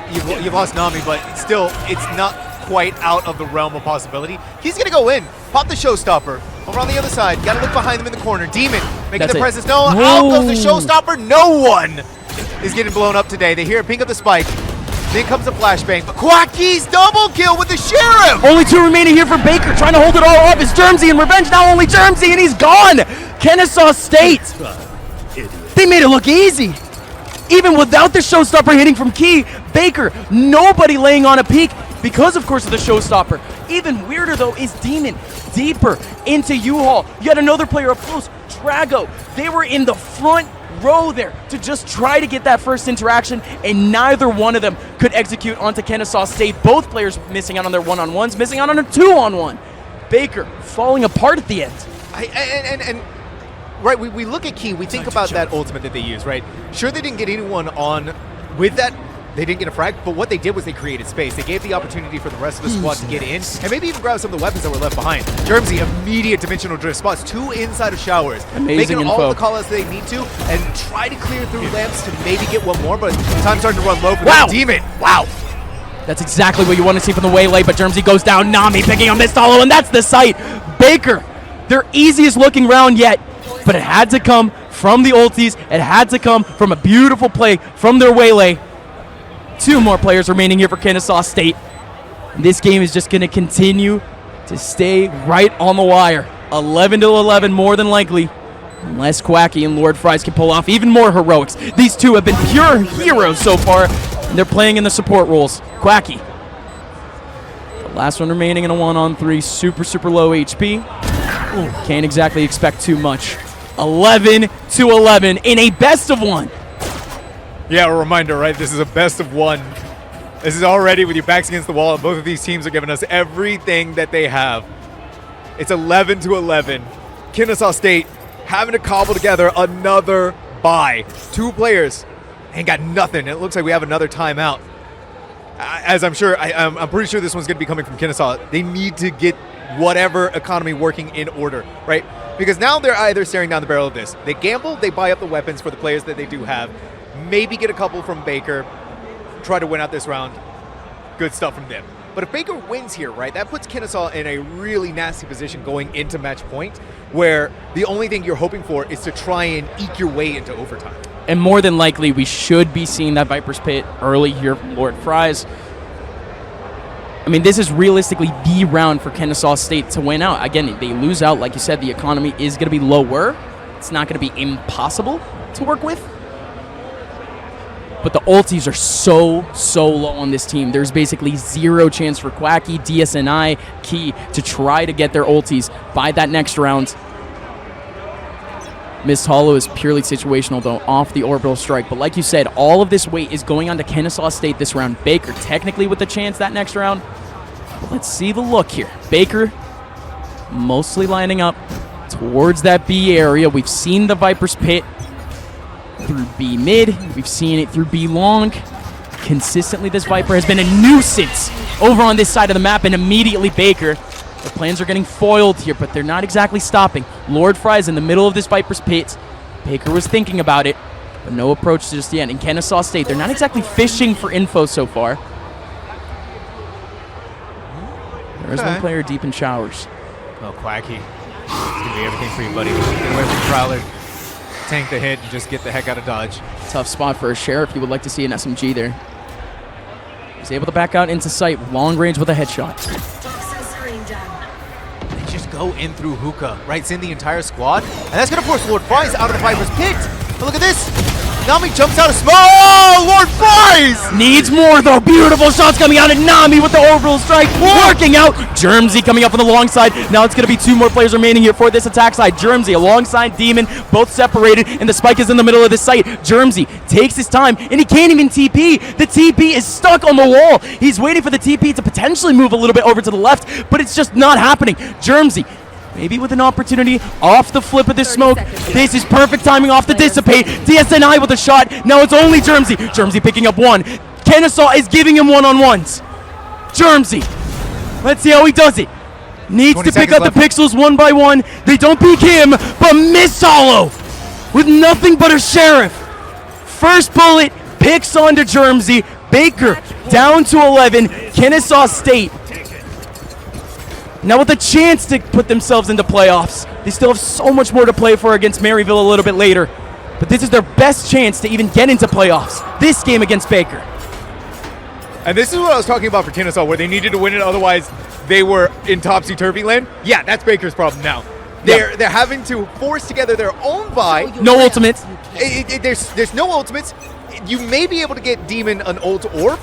You've lost Nami, but still, it's not quite out of the realm of possibility. He's going to go in, pop the Showstopper. Over on the other side, got to look behind them in the corner. Demon making the presence known. Out goes the Showstopper. No one is getting blown up today. They hear it ping up the spike. Then comes the flashbang, but Quacky's double kill with the Sheriff! Only 2 remaining here for Baker, trying to hold it all up. It's Germsy and Revenge, now only Germsy, and he's gone! Kennesaw State! They made it look easy! Even without the Showstopper hitting from Key, Baker, nobody laying on a peak because, of course, of the Showstopper. Even weirder, though, is Demon deeper into U-Haul. Yet another player up close, Drago. They were in the front row there to just try to get that first interaction, and neither one of them could execute onto Kennesaw State. Both players missing out on their one-on-ones, missing out on a 2-on-1. Baker falling apart at the end. Right, we look at Key, we think about that ultimate that they use, right? Sure, they didn't get anyone on with that. They didn't get a frag, but what they did was they created space. They gave the opportunity for the rest of the squad to get in, and maybe even grab some of the weapons that were left behind. Germsy, immediate dimensional drift spots 2 inside of showers. Amazing making info. all the callouts they need to, and try to clear through lamps to maybe get one more, but time's starting to run low for that Demon. Wow. That's exactly what you want to see from the Waylay, but Germsy goes down. Nami picking on Mist Hollow, and that's the sight. Baker, their easiest looking round yet, but it had to come from the ultis. It had to come from a beautiful play from their Waylay. 2 more players remaining here for Kennesaw State. And this game is just going to continue to stay right on the wire. 11-11 more than likely, unless Quacky and Lord Fries can pull off even more heroics. These 2 have been pure heroes so far, and they're playing in the support roles. Quacky, the last one remaining in a 1-on-3, super low HP. Can't exactly expect too much. 11-11 in a best of 1. Yeah, a reminder, right? This is a best of 1. This is already with your backs against the wall, and both of these teams are giving us everything that they have. It's 11-11. Kennesaw State having to cobble together another bye. 2 players ain't got nothing. It looks like we have another timeout. As I'm sure, I'm pretty sure this one's going to be coming from Kennesaw. They need to get whatever economy working in order, right? Because now they're either staring down the barrel of this. They gamble, they buy up the weapons for the players that they do have, maybe get a couple from Baker, try to win out this round. Good stuff from them. But if Baker wins here, right, that puts Kennesaw in a really nasty position going into match point, where the only thing you're hoping for is to try and eke your way into overtime. And more than likely, we should be seeing that Viper's Pit early here from Lord Fries. I mean, this is realistically the round for Kennesaw State to win out. Again, they lose out, like you said, the economy is going to be lower. It's not going to be impossible to work with. But the ultis are so low on this team. There's basically 0 chance for Quacky, DSNI, Key to try to get their ultis by that next round. Mist Hollow is purely situational, though, off the orbital strike. But like you said, all of this weight is going on to Kennesaw State this round. Baker technically with the chance that next round. But let's see the look here. Baker mostly lining up towards that B area. We've seen the Viper's Pit through B mid. We've seen it through B long. Consistently, this Viper has been a nuisance over on this side of the map, and immediately Baker. The plans are getting foiled here, but they're not exactly stopping. Lord Fries in the middle of this Viper's Pit. Baker was thinking about it, but no approach just yet. In Kennesaw State, they're not exactly fishing for info so far. There is one player deep in showers. Oh, Quacky. It's going to be everything for you, buddy. Get away from Prowler. Tank the hit and just get the heck out of Dodge. Tough spot for a Sheriff. You would like to see an SMG there. He's able to back out into sight, long range with a headshot. They just go in through hookah, right? Send the entire squad, and that's going to force Lord Fries out of the Viper's Pit. But look at this. Nami jumps out of smoke. Oh, Lord Fries! Needs more though. Beautiful shots coming out, and Nami with the orbital strike working out. Germzy coming up on the long side. Now it's going to be 2 more players remaining here for this attack side. Germzy alongside Demon, both separated, and the spike is in the middle of the site. Germzy takes his time, and he can't even TP. The TP is stuck on the wall. He's waiting for the TP to potentially move a little bit over to the left, but it's just not happening. Germzy, maybe with an opportunity off the flip of the smoke. This is perfect timing off the dissipate. DSNI with a shot. Now it's only Germzy. Germzy picking up 1. Kennesaw is giving him one-on-ones. Germzy, let's see how he does it. Needs to pick up the pixels one by one. They don't peek him, but Miss Hollow with nothing but a sheriff. First bullet picks onto Germzy. Baker down to 11. Kennesaw State now with a chance to put themselves into playoffs. They still have so much more to play for against Maryville a little bit later, but this is their best chance to even get into playoffs. This game against Baker. And this is what I was talking about for Kennesaw, where they needed to win it, otherwise they were in topsy-turvy land. Yeah, that's Baker's problem now. They're having to force together their own buy. No ultimates. There's no ultimates. You may be able to get Demon an ult orb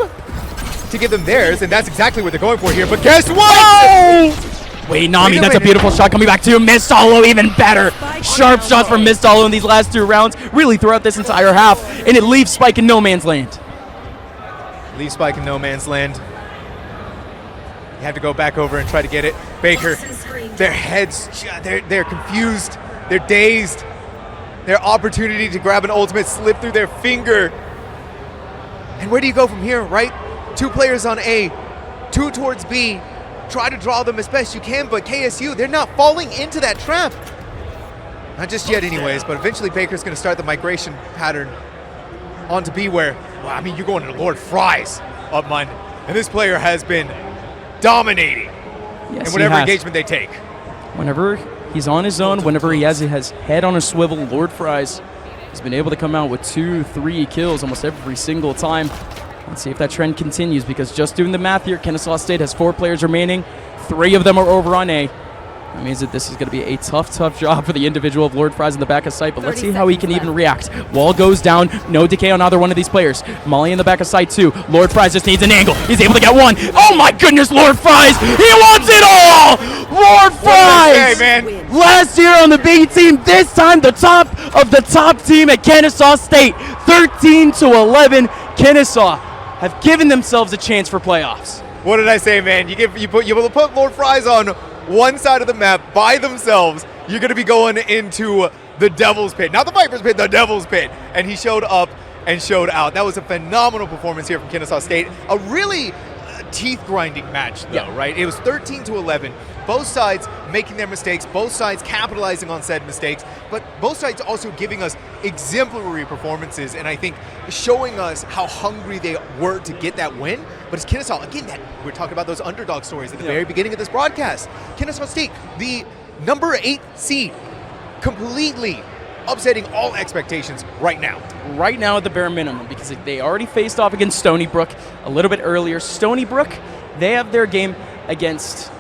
to give them theirs, and that's exactly what they're going for here. But guess what? Wait, Nami, that's a beautiful shot coming back to Miss Hollow, even better. Sharp shots from Miss Hollow in these last 2 rounds, really throughout this entire half, and it leaves Spike in no man's land. Leave Spike in no man's land. You have to go back over and try to get it. Baker, their heads, they're confused, they're dazed. Their opportunity to grab an ultimate slipped through their finger. And where do you go from here, right? 2 players on A, 2 towards B. Try to draw them as best you can, but KSU, they're not falling into that trap. Not just yet anyways, but eventually Baker's going to start the migration pattern onto B where, well, I mean, you're going to Lord Fries up mine, and this player has been dominating in whatever engagement they take. Whenever he's on his own, whenever he has his head on a swivel, Lord Fries has been able to come out with 2-3 kills almost every single time. Let's see if that trend continues, because just doing the math here, Kennesaw State has 4 players remaining. 3 of them are over on A. That means that this is going to be a tough job for the individual of Lord Fries in the back of sight, but let's see how he can even react. Wall goes down, no decay on either one of these players. Molly in the back of sight too. Lord Fries just needs an angle. He's able to get 1. Oh my goodness, Lord Fries! He wants it all! Lord Fries! Last year on the B team, this time the top of the top team at Kennesaw State. 13-11, Kennesaw have given themselves a chance for playoffs. What did I say, man? You put Lord Fries on one side of the map by themselves, you're going to be going into the Devil's Pit. Not the Viper's Pit, the Devil's Pit. And he showed up and showed out. That was a phenomenal performance here from Kennesaw State. A really teeth-grinding match, though, right? It was 13-11. Both sides making their mistakes, both sides capitalizing on said mistakes, but both sides also giving us exemplary performances, and I think showing us how hungry they were to get that win. But it's Kennesaw, again, that we're talking about those underdog stories at the very beginning of this broadcast. Kennesaw State, the number 8 seed, completely upsetting all expectations right now. Right now at the bare minimum, because they already faced off against Stony Brook a little bit earlier. Stony Brook, they have their game against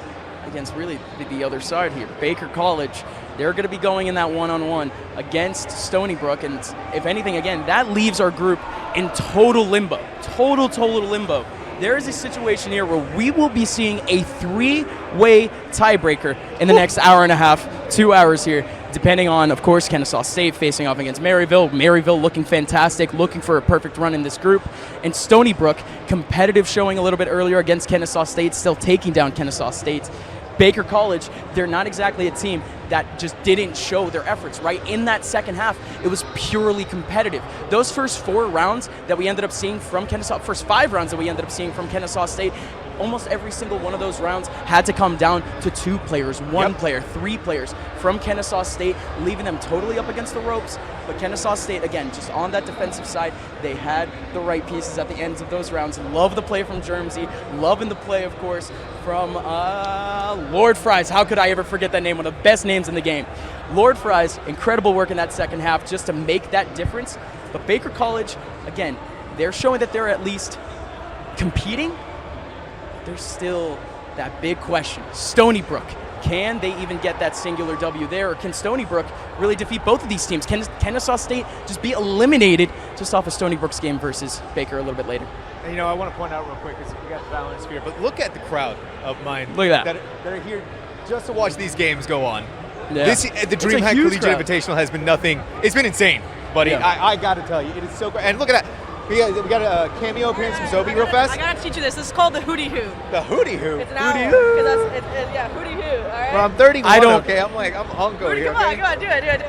really the other side here. Baker College, they're going to be going in that one-on-one against Stony Brook, and if anything, again, that leaves our group in total limbo. Total limbo. There is a situation here where we will be seeing a 3-way tiebreaker in the next hour and a half, 2 hours here, depending on, of course, Kennesaw State facing off against Maryville. Maryville looking fantastic, looking for a perfect run in this group. And Stony Brook, competitive showing a little bit earlier against Kennesaw State, still taking down Kennesaw State. Baker College, they're not exactly a team that just didn't show their efforts, right? In that second half, it was purely competitive. Those first 4 rounds that we ended up seeing from Kennesaw, first 5 rounds that we ended up seeing from Kennesaw State, almost every single one of those rounds had to come down to 2 players, 1 player, 3 players from Kennesaw State, leaving them totally up against the ropes. But Kennesaw State, again, just on that defensive side, they had the right pieces at the ends of those rounds. Love the play from Germzy, loving the play, of course, from Lord Fries. How could I ever forget that name? One of the best names in the game. Lord Fries, incredible work in that second half just to make that difference. But Baker College, again, they're showing that they're at least competing. There's still that big question. Stony Brook, Can they even get that singular W there, or can Stony Brook really defeat both of these teams? Can Kennesaw State just be eliminated just off of Stony Brook's game versus Baker a little bit later? And, I want to point out real quick, because we got the Valorant Sphere, but look at the crowd of mine. Look at that. That are here just to watch these games go on. Yeah. The It's a DreamHack huge Collegiate crowd. Invitational has been nothing. It's been insane, buddy. Yeah. I got to tell you, it is so great. And look at that. We got a cameo appearance from Zobi real fast. I gotta teach you this. This is called the Hootie Hoo. The Hootie Hoo. It's an owl. Yeah, Hootie Hoo. All right. Well, I'm 31, I don't- okay? I'm uncle Hootie, here, come okay? on, do it.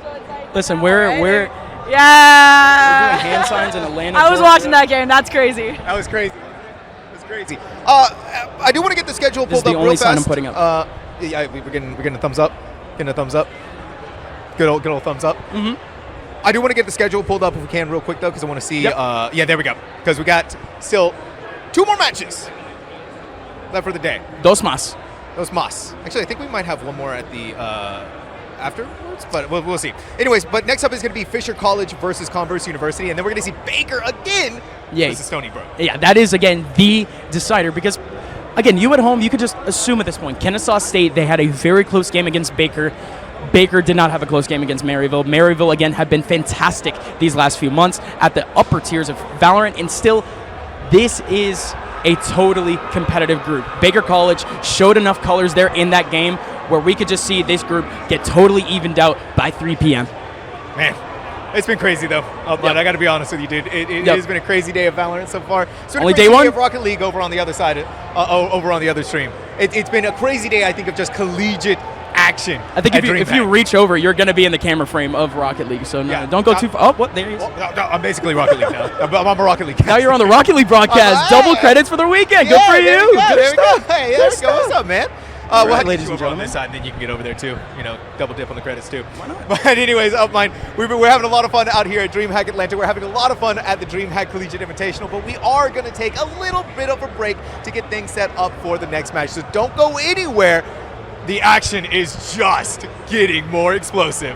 So it's like, Listen, all we're right? doing Yeah. hand signs in Atlanta. I was Georgia. watching that game. That's crazy. That was crazy. That was crazy. I do want to get the schedule This is pulled the up only real sign fast. I'm putting up. Yeah, we're getting a thumbs up. Getting a thumbs up. Good old thumbs up. Mhm. I do want to get the schedule pulled up if we can real quick though, because I want to see. Yep. Yeah, there we go. Because we got still 2 more matches left for the day. Dos más. Those Moss. Actually, I think we might have one more at the afterwards, but we'll see. Anyways, but next up is going to be Fisher College versus Converse University, and then we're going to see Baker again Yay. versus Stony Brook. Yeah, that is, again, the decider because, again, you at home, you could just assume at this point, Kennesaw State, they had a very close game against Baker. Baker did not have a close game against Maryville. Maryville, again, have been fantastic these last few months at the upper tiers of Valorant, and still, this is a totally competitive group. Baker College showed enough colors there in that game where we could just see this group get totally evened out by 3 p.m. Man, it's been crazy though. But I got to be honest with you, dude. It has been a crazy day of Valorant so far. It's been Only a crazy day one? of Rocket League over on the other side, over on the other stream. It's been a crazy day, I think, of just collegiate action. I think at if you DreamHack. reach over, you're going to be in the camera frame of Rocket League. So no, Yeah. don't go too far. Oh, what? There he is. Oh, no, I'm basically Rocket League now. I'm a Rocket League. Now you're on the Rocket League broadcast. All right. Double credits for the weekend. Yeah, Good for there you. we go, Good there we go. stuff. Hey, Good there we go. stuff. What's up, man? All We'll right, have ladies you and over on gentlemen. this side, and then you can get over there too. Double dip on the credits too. Why not? But anyways, up mine. We're having a lot of fun out here at DreamHack Atlanta. We're having a lot of fun at the DreamHack Collegiate Invitational, but we are going to take a little bit of a break to get things set up for the next match. So don't go anywhere. The action is just getting more explosive.